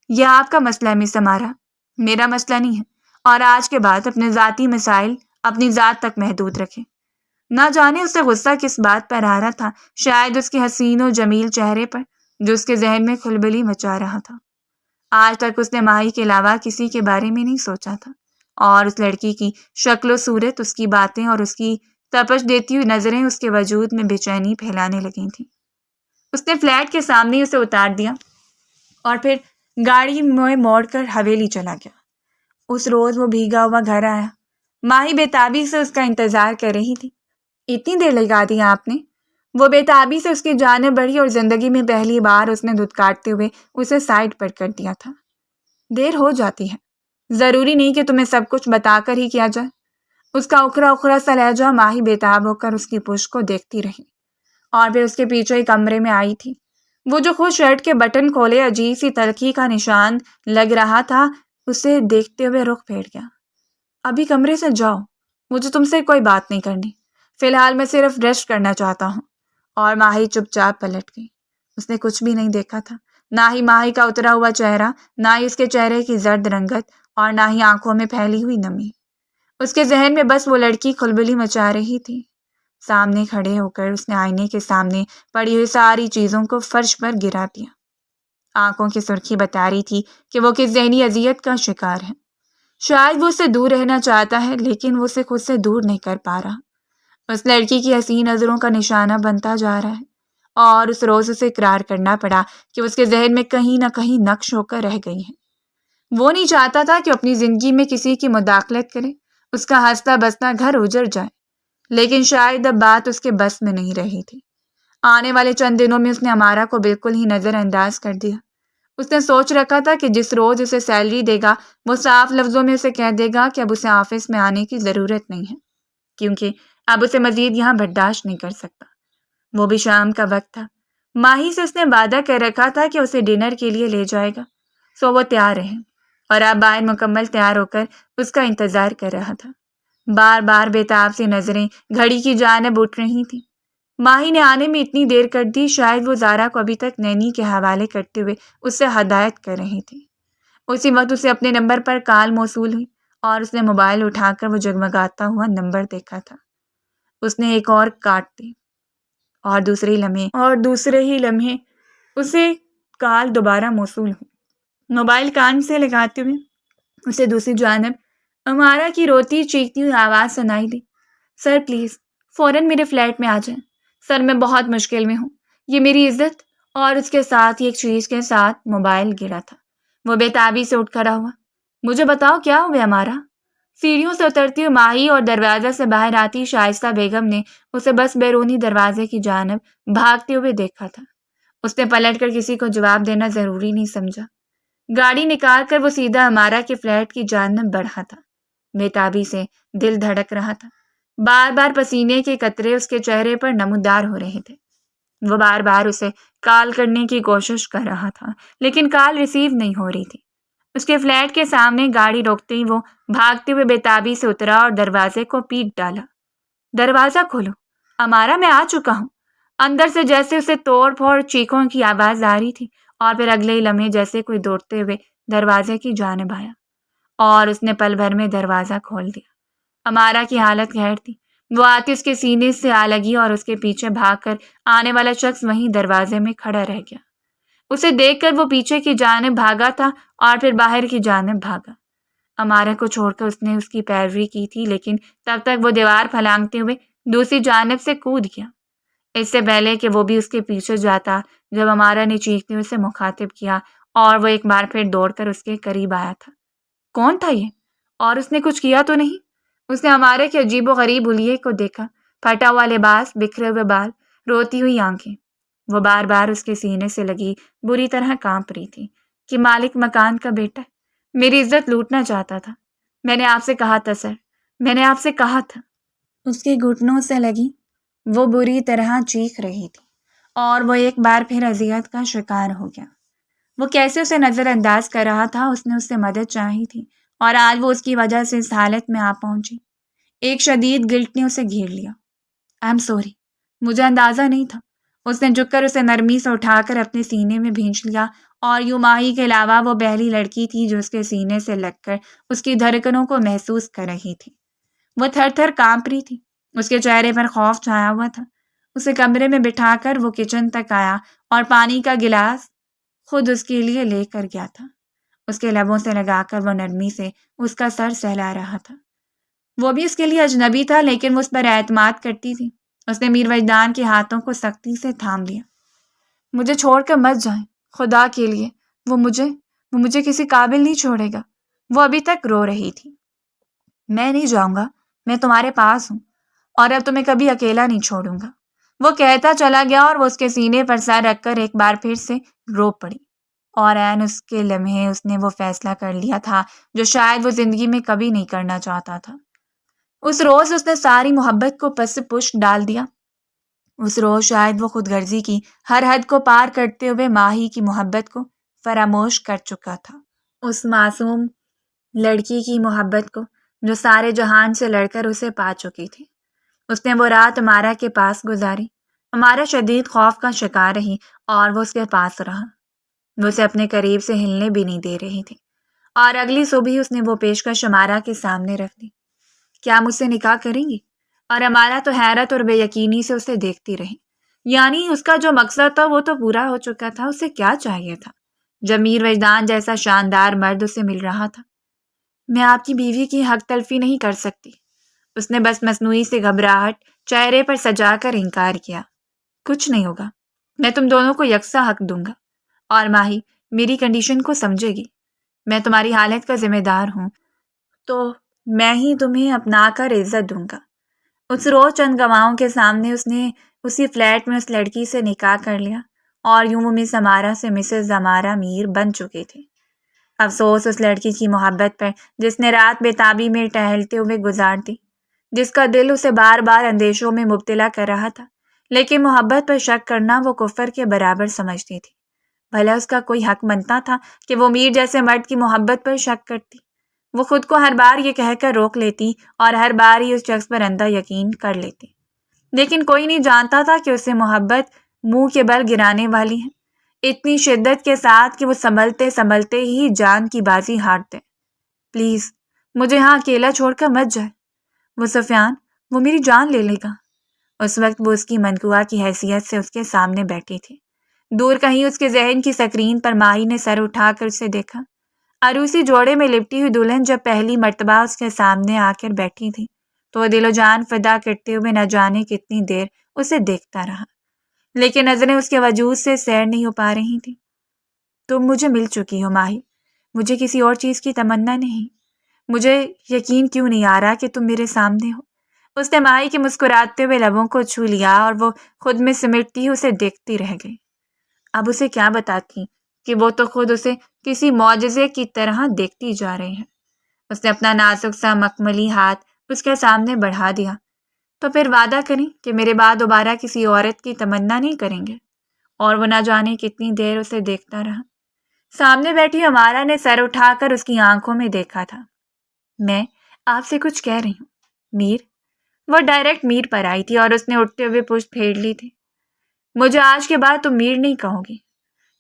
یہ آپ کا مسئلہ ہے مس امارہ، میرا مسئلہ نہیں ہے، اور آج کے بعد اپنے ذاتی مسائل اپنی ذات تک محدود رکھے۔ نہ جانے اسے غصہ کس بات پر آ رہا تھا، شاید اس کے حسین و جمیل چہرے پر جو اس کے ذہن میں کھلبلی مچا رہا تھا۔ آج تک اس نے ماہی کے علاوہ کسی کے بارے میں نہیں سوچا تھا، اور اس لڑکی کی شکل و صورت، اس کی باتیں اور اس کی تپش دیتی ہوئی نظریں اس کے وجود میں بے چینی پھیلانے لگی تھیں۔ اس نے فلیٹ کے سامنے اسے اتار دیا اور پھر گاڑی میں موڑ کر حویلی چلا گیا۔ اس روز وہ بھیگا ہوا گھر آیا۔ ماہی بے تابی سے اس کا انتظار کر رہی تھی۔ اتنی دیر لگا دی آپ نے؟ وہ بے تابی سے اس کی جانب بڑھی اور زندگی میں پہلی بار اس نے دھتکارتے ہوئے اسے سائڈ پر کر دیا تھا۔ دیر ہو جاتی ہے، ضروری نہیں کہ تمہیں سب کچھ بتا کر ہی کیا جائے۔ اس کا اکھڑا اکھڑا سا لہجہ۔ ماہی بے تاب ہو کر اس کی پشت کو دیکھتی رہی اور پھر اس کے پیچھے ہی کمرے میں آئی تھی۔ وہ جو خود شرٹ کے بٹن کھولے عجیب سی تلخی کا نشان لگ رہا تھا، اسے دیکھتے ہوئے رخ پھیر گیا۔ ابھی کمرے سے جاؤ، مجھے تم سے کوئی بات نہیں کرنی، فی الحال میں صرف ریسٹ کرنا چاہتا ہوں۔ اور ماہی چپ چاپ پلٹ گئی۔ اس نے کچھ بھی نہیں دیکھا تھا، نہ ہی ماہی کا اترا ہوا چہرہ، نہ ہی اس کے چہرے کی زرد رنگت، اور نہ ہی آنکھوں میں پھیلی ہوئی نمی۔ اس کے ذہن میں بس وہ لڑکی کھلبلی مچا رہی تھی۔ سامنے کھڑے ہو کر اس نے آئینے کے سامنے پڑی ہوئی ساری چیزوں کو فرش پر گرا دیا۔ آنکھوں کی سرخی بتا رہی تھی کہ وہ کس ذہنی اذیت کا شکار ہے۔ شاید وہ اسے دور رہنا چاہتا ہے، لیکن وہ اسے خود سے دور نہیں کر پا رہا۔ اس لڑکی کی حسین نظروں کا نشانہ بنتا جا رہا ہے، اور اس روز اسے اقرار کرنا پڑا کہ اس کے ذہن میں کہیں نہ کہیں نقش ہو کر رہ گئی ہے۔ وہ نہیں چاہتا تھا کہ اپنی زندگی میں کسی کی مداخلت کرے، اس کا ہنستا بستا گھر اجڑ جائے، لیکن شاید اب بات اس کے بس میں نہیں رہی تھی۔ آنے والے چند دنوں میں اس نے امارا کو بالکل ہی نظر انداز کر دیا۔ اس نے سوچ رکھا تھا کہ جس روز اسے سیلری دے گا، وہ صاف لفظوں میں اسے کہہ دے گا کہ اب اسے آفس میں آنے کی ضرورت نہیں ہے، کیونکہ اب اسے مزید یہاں برداشت نہیں کر سکتا۔ وہ بھی شام کا وقت تھا۔ ماہی سے اس نے وعدہ کر رکھا تھا کہ اسے ڈنر کے لیے لے جائے گا، سو وہ تیار رہے، اور اب باہر مکمل تیار ہو کر اس کا انتظار کر رہا تھا۔ بار بار بےتاب سی نظریں گھڑی کی جانب اٹھ رہی تھیں۔ ماہی نے آنے میں اتنی دیر کر دی، شاید وہ زارا کو ابھی تک نینی کے حوالے کرتے ہوئے اس سے ہدایت کر رہی تھی۔ اسی وقت اسے اپنے نمبر پر کال موصول ہوئی، اور اس نے موبائل اٹھا کر وہ جگمگاتا ہوا نمبر دیکھا تھا۔ اس نے ایک اور کاٹ دی، اور دوسرے ہی لمحے اسے کال دوبارہ موصول ہوئی۔ موبائل کان سے لگاتے ہوئے اسے دوسری جانب امارا کی روتی چیختی ہوئی آواز سنائی دی۔ سر پلیز فوراً میرے فلیٹ میں آ جائیں، سر میں بہت مشکل میں ہوں، یہ میری عزت۔ اور اس کے ساتھ ہی ایک چیز کے ساتھ موبائل گرا تھا۔ وہ بے تابی سے اٹھ کھڑا ہوا۔ مجھے بتاؤ کیا ہوا امارا؟ سیڑھیوں سے اترتی ہوئی ماہی اور دروازہ سے باہر آتی شائستہ بیگم نے اسے بس بیرونی دروازے کی جانب بھاگتے ہوئے دیکھا تھا۔ اس نے پلٹ کر کسی کو جواب دینا ضروری نہیں سمجھا۔ گاڑی نکال کر وہ سیدھا امارا کے فلیٹ کی جانب بڑھا تھا۔ بے تابی سے دل دھڑک رہا تھا۔ بار بار پسینے کے قطرے اس کے چہرے پر نمودار ہو رہے تھے۔ وہ بار بار اسے کال کرنے کی کوشش کر رہا تھا، لیکن کال ریسیو نہیں ہو رہی تھی۔ اس کے فلیٹ کے سامنے گاڑی روکتے ہی وہ بھاگتے ہوئے بے تابی سے اترا اور دروازے کو پیٹ ڈالا۔ دروازہ کھولو، امارا میں آ چکا ہوں۔ اندر سے جیسے اسے توڑ پھوڑ چیخوں کی آواز آ رہی تھی، اور پھر اگلے ہی لمحے جیسے کوئی دوڑتے ہوئے دروازے کی جانب آیا، اور اس نے پل بھر میں دروازہ کھول دیا۔ امارا کی حالت خیر تھی۔ وہ آتی اس کے سینے سے آ لگی اور اس کے پیچھے بھاگ کر آنے والا شخص وہیں دروازے میں کھڑا رہ گیا۔ اسے دیکھ کر وہ پیچھے کی جانب بھاگا تھا اور پھر باہر کی جانب بھاگا۔ امارا کو چھوڑ کر اس نے اس کی پیروی کی تھی، لیکن تب تک وہ دیوار پھلانگتے ہوئے دوسری جانب سے کود گیا، اس سے پہلے کہ وہ بھی اس کے پیچھے جاتا۔ جب امارا نے چیختے ہوئے اسے مخاطب کیا اور وہ ایک بار پھر دوڑ کر اس کے قریب آیا تھا۔ کون تھا یہ؟ اور اس نے کچھ کیا تو نہیں؟ اس نے امارا کے عجیب و غریب حلیے کو دیکھا، پھٹا ہوا لباس، بکھرے ہوئے بال، روتی ہوئی آنکھیں۔ وہ بار بار اس کے سینے سے لگی بری طرح کانپ رہی تھی کہ مالک مکان کا بیٹا میری عزت لوٹنا چاہتا تھا۔ میں نے آپ سے کہا تھا سر، میں نے آپ سے کہا تھا۔ اس کے گھٹنوں سے لگی وہ بری طرح چیخ رہی تھی، اور وہ ایک بار پھر اذیت کا شکار ہو گیا۔ وہ کیسے اسے نظر انداز کر رہا تھا؟ اس نے اس سے مدد چاہی تھی، اور آج وہ اس کی وجہ سے اس حالت میں آ پہنچی۔ ایک شدید گلٹ نے اسے گھیر لیا۔ آئی ایم سوری، مجھے اندازہ نہیں تھا، اس نے جھک کر اسے نرمی سے اٹھا کر اپنے سینے میں بھینچ لیا، اور یوں ماہی کے علاوہ وہ پہلی لڑکی تھی جو اس کے سینے سے لگ کر اس کی دھڑکنوں کو محسوس کر رہی تھی۔ وہ تھر تھر کانپ رہی تھی، اس کے چہرے پر خوف چھایا ہوا تھا۔ اسے کمرے میں بٹھا کر وہ کچن تک آیا اور پانی کا گلاس خود اس کے لیے لے کر گیا تھا۔ اس کے لبوں سے لگا کر وہ نرمی سے اس کا سر سہلا رہا تھا۔ وہ بھی اس کے لیے اجنبی تھا، لیکن وہ اس پر اعتماد کرتی تھی۔ اس نے میر وجدان کے ہاتھوں کو سختی سے تھام لیا۔ مجھے چھوڑ کر مت جائیں، خدا کے لیے، وہ مجھے کسی قابل نہیں چھوڑے گا۔ وہ ابھی تک رو رہی تھی۔ میں نہیں جاؤں گا، میں تمہارے پاس ہوں، اور اب تمہیں کبھی اکیلا نہیں چھوڑوں گا۔ وہ کہتا چلا گیا اور وہ اس کے سینے پر سر رکھ کر ایک بار پھر سے رو پڑی۔ اور عین اس کے لمحے اس نے وہ فیصلہ کر لیا تھا جو شاید وہ زندگی میں کبھی نہیں کرنا چاہتا تھا۔ اس روز اس نے ساری محبت کو پس پش ڈال دیا۔ اس روز شاید وہ خود غرضی کی ہر حد کو پار کرتے ہوئے ماہی کی محبت کو فراموش کر چکا تھا۔ اس معصوم لڑکی کی محبت کو جو سارے جہان سے لڑ کر اسے پا چکی تھی۔ اس نے وہ رات امارا کے پاس گزاری۔ امارا شدید خوف کا شکار رہی اور وہ اس کے پاس رہا۔ وہ اسے اپنے قریب سے ہلنے بھی نہیں دے رہی تھی، اور اگلی صبح اس نے وہ پیشکش امارا کے سامنے رکھ دی۔ کیا مجھ سے نکاح کریں گی؟ اور امارا تو حیرت اور بے یقینی سے اسے دیکھتی رہی۔ یعنی اس کا جو مقصد تھا وہ تو پورا ہو چکا تھا، اسے کیا چاہیے تھا جب میر وجدان جیسا شاندار مرد اسے مل رہا تھا؟ میں آپ کی بیوی کی حق تلفی نہیں کر سکتی، اس نے بس مصنوعی سے گھبراہٹ چہرے پر سجا کر انکار کیا۔ کچھ نہیں ہوگا، میں تم دونوں کو یکساں حق دوں گا، اور ماہی میری کنڈیشن کو سمجھے گی۔ میں تمہاری حالت کا ذمہ دار ہوں، تو میں ہی تمہیں اپنا کر عزت دوں گا۔ اس روز چند گواہوں کے سامنے اس نے اسی فلیٹ میں اس لڑکی سے نکاح کر لیا، اور یوں وہ مس امارا سے مسز امارا میر بن چکی تھی۔ افسوس اس لڑکی کی محبت پر جس نے رات بے-تابی میں ٹہلتے ہوئے گزار دی، جس کا دل اسے بار بار اندیشوں میں مبتلا کر رہا تھا، لیکن محبت پر شک کرنا وہ کفر کے برابر سمجھتی تھی۔ بھلا اس کا کوئی حق بنتا تھا کہ وہ میر جیسے مرد کی محبت پر شک کرتی؟ وہ خود کو ہر بار یہ کہہ کر روک لیتی اور ہر بار ہی اس شخص پر اندھا یقین کر لیتی، لیکن کوئی نہیں جانتا تھا کہ اسے محبت منہ کے بل گرانے والی ہے، اتنی شدت کے ساتھ کہ وہ سنبھلتے سنبھلتے ہی جان کی بازی ہارتے۔ پلیز مجھے ہاں اکیلا چھوڑ کر مت جائے، وہ سفیان، وہ میری جان لے لے گا۔ اس وقت وہ اس کی منقوہ کی حیثیت سے اس کے سامنے بیٹھی تھی۔ دور کہیں اس کے ذہن کی سکرین پر ماہی نے سر اٹھا کر اسے دیکھا۔ عروسی جوڑے میں لپٹی ہوئی دلہن جب پہلی مرتبہ اس کے سامنے آ کر بیٹھی تھی تو وہ دل و جان فدا کرتے ہوئے نہ جانے کتنی دیر اسے دیکھتا رہا، لیکن نظریں اس کے وجود سے سیر نہیں ہو پا رہی تھی۔ تم مجھے مل چکی ہو ماہی، مجھے کسی اور چیز کی تمنا نہیں۔ مجھے یقین کیوں نہیں آ رہا کہ تم میرے سامنے ہو۔ اس نے ماہی کے مسکراتے ہوئے لبوں کو چھو لیا اور وہ خود میں سمٹتی اسے دیکھتی رہ گئی۔ اب اسے کیا بتاتی کہ وہ تو خود اسے کسی معجزے کی طرح دیکھتی جا رہی ہے۔ اس نے اپنا نازک سا مخملی ہاتھ اس کے سامنے بڑھا دیا۔ تو پھر وعدہ کریں کہ میرے بعد دوبارہ کسی عورت کی تمنا نہیں کریں گے؟ اور وہ نہ جانے کتنی دیر اسے دیکھتا رہا۔ سامنے بیٹھی امارا نے سر اٹھا کر اس کی آنکھوں میں دیکھا تھا۔ میں آپ سے کچھ کہہ رہی ہوں میر۔ وہ ڈائریکٹ میر پر آئی تھی اور اس نے اٹھتے ہوئے پشت پھیر لی تھی۔ مجھے آج کے بعد تم میر نہیں کہو گی،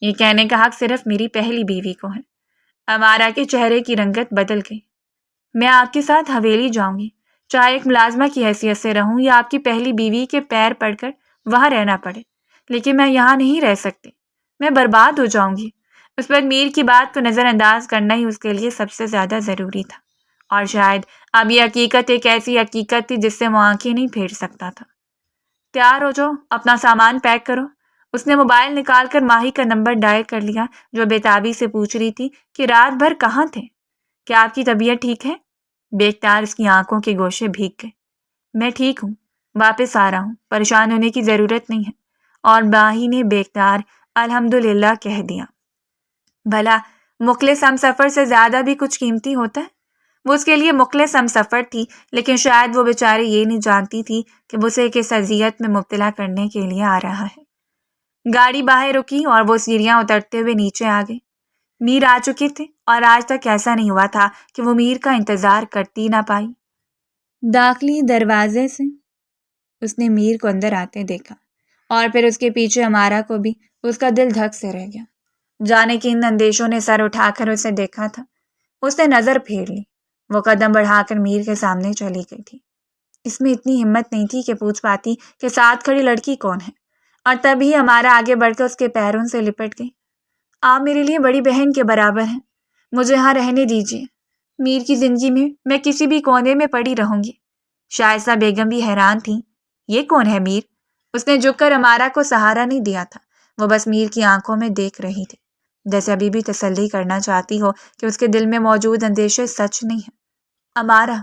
یہ کہنے کا حق صرف میری پہلی بیوی کو ہے۔ امارا کے چہرے کی رنگت بدل گئی۔ میں آپ کے ساتھ حویلی جاؤں گی، چاہے ایک ملازمہ کی حیثیت سے رہوں یا آپ کی پہلی بیوی کے پیر پڑ کر وہاں رہنا پڑے، لیکن میں یہاں نہیں رہ سکتی، میں برباد ہو جاؤں گی۔ اس پر میر کی بات کو نظر انداز کرنا ہی اس کے لیے سب سے زیادہ ضروری تھا، اور شاید اب یہ حقیقت ایک ایسی حقیقت تھی جس سے وہ آنکھیں نہیں پھیر سکتا تھا۔ تیار ہو جاؤ، اپنا سامان پیک کرو۔ اس نے موبائل نکال کر ماہی کا نمبر ڈائل کر لیا جو بےتابی سے پوچھ رہی تھی کہ رات بھر کہاں تھے؟ کیا آپ کی طبیعت ٹھیک ہے؟ بے اختیار اس کی آنکھوں کے گوشے بھیگ گئے۔ میں ٹھیک ہوں، واپس آ رہا ہوں، پریشان ہونے کی ضرورت نہیں ہے۔ اور ماہی نے بے اختیار الحمدللہ کہہ دیا۔ بھلا مخلص ہم سفر سے زیادہ بھی کچھ قیمتی ہوتا ہے؟ وہ اس کے لیے مخلص ہم سفر تھی، لیکن شاید وہ بیچاری یہ نہیں جانتی تھی کہ وہ اسے کس اذیت میں مبتلا کرنے کے لیے آ رہا ہے۔ گاڑی باہر رکی اور وہ سیڑھیاں اترتے ہوئے نیچے آ گئی۔ میر آ چکے تھے اور آج تک ایسا نہیں ہوا تھا کہ وہ میر کا انتظار کرتی نہ پائی۔ داخلی دروازے سے اس نے میر کو اندر آتے دیکھا اور پھر اس کے پیچھے ہمارا کو بھی اس کا دل دھک سے رہ گیا۔ جانے کہ ان اندیشوں نے سر اٹھا کر اسے دیکھا تھا۔ اس نے نظر پھیر لی۔ وہ قدم بڑھا کر میر کے سامنے چلی گئی تھی۔ اس میں اتنی ہمت نہیں تھی کہ پوچھ پاتی کہ ساتھ کھڑی لڑکی کون ہے، اور تبھی ہمارا آگے بڑھ کر اس کے پیروں سے لپٹ گئی۔ آپ میرے لیے بڑی بہن کے برابر ہیں، مجھے یہاں رہنے دیجیے۔ میر کی زندگی میں کسی بھی کونے میں پڑی رہوں گی۔ شائستہ بیگم بھی حیران تھی۔ یہ کون ہے میر؟ اس نے جھک کر ہمارا کو سہارا نہیں دیا تھا، وہ بس میر کی آنکھوں میں دیکھ رہی تھی، جیسے ابھی بھی تسلی کرنا چاہتی ہو کہ اس کے دل میں موجود اندیشے سچ نہیں ہیں۔ ہمارا،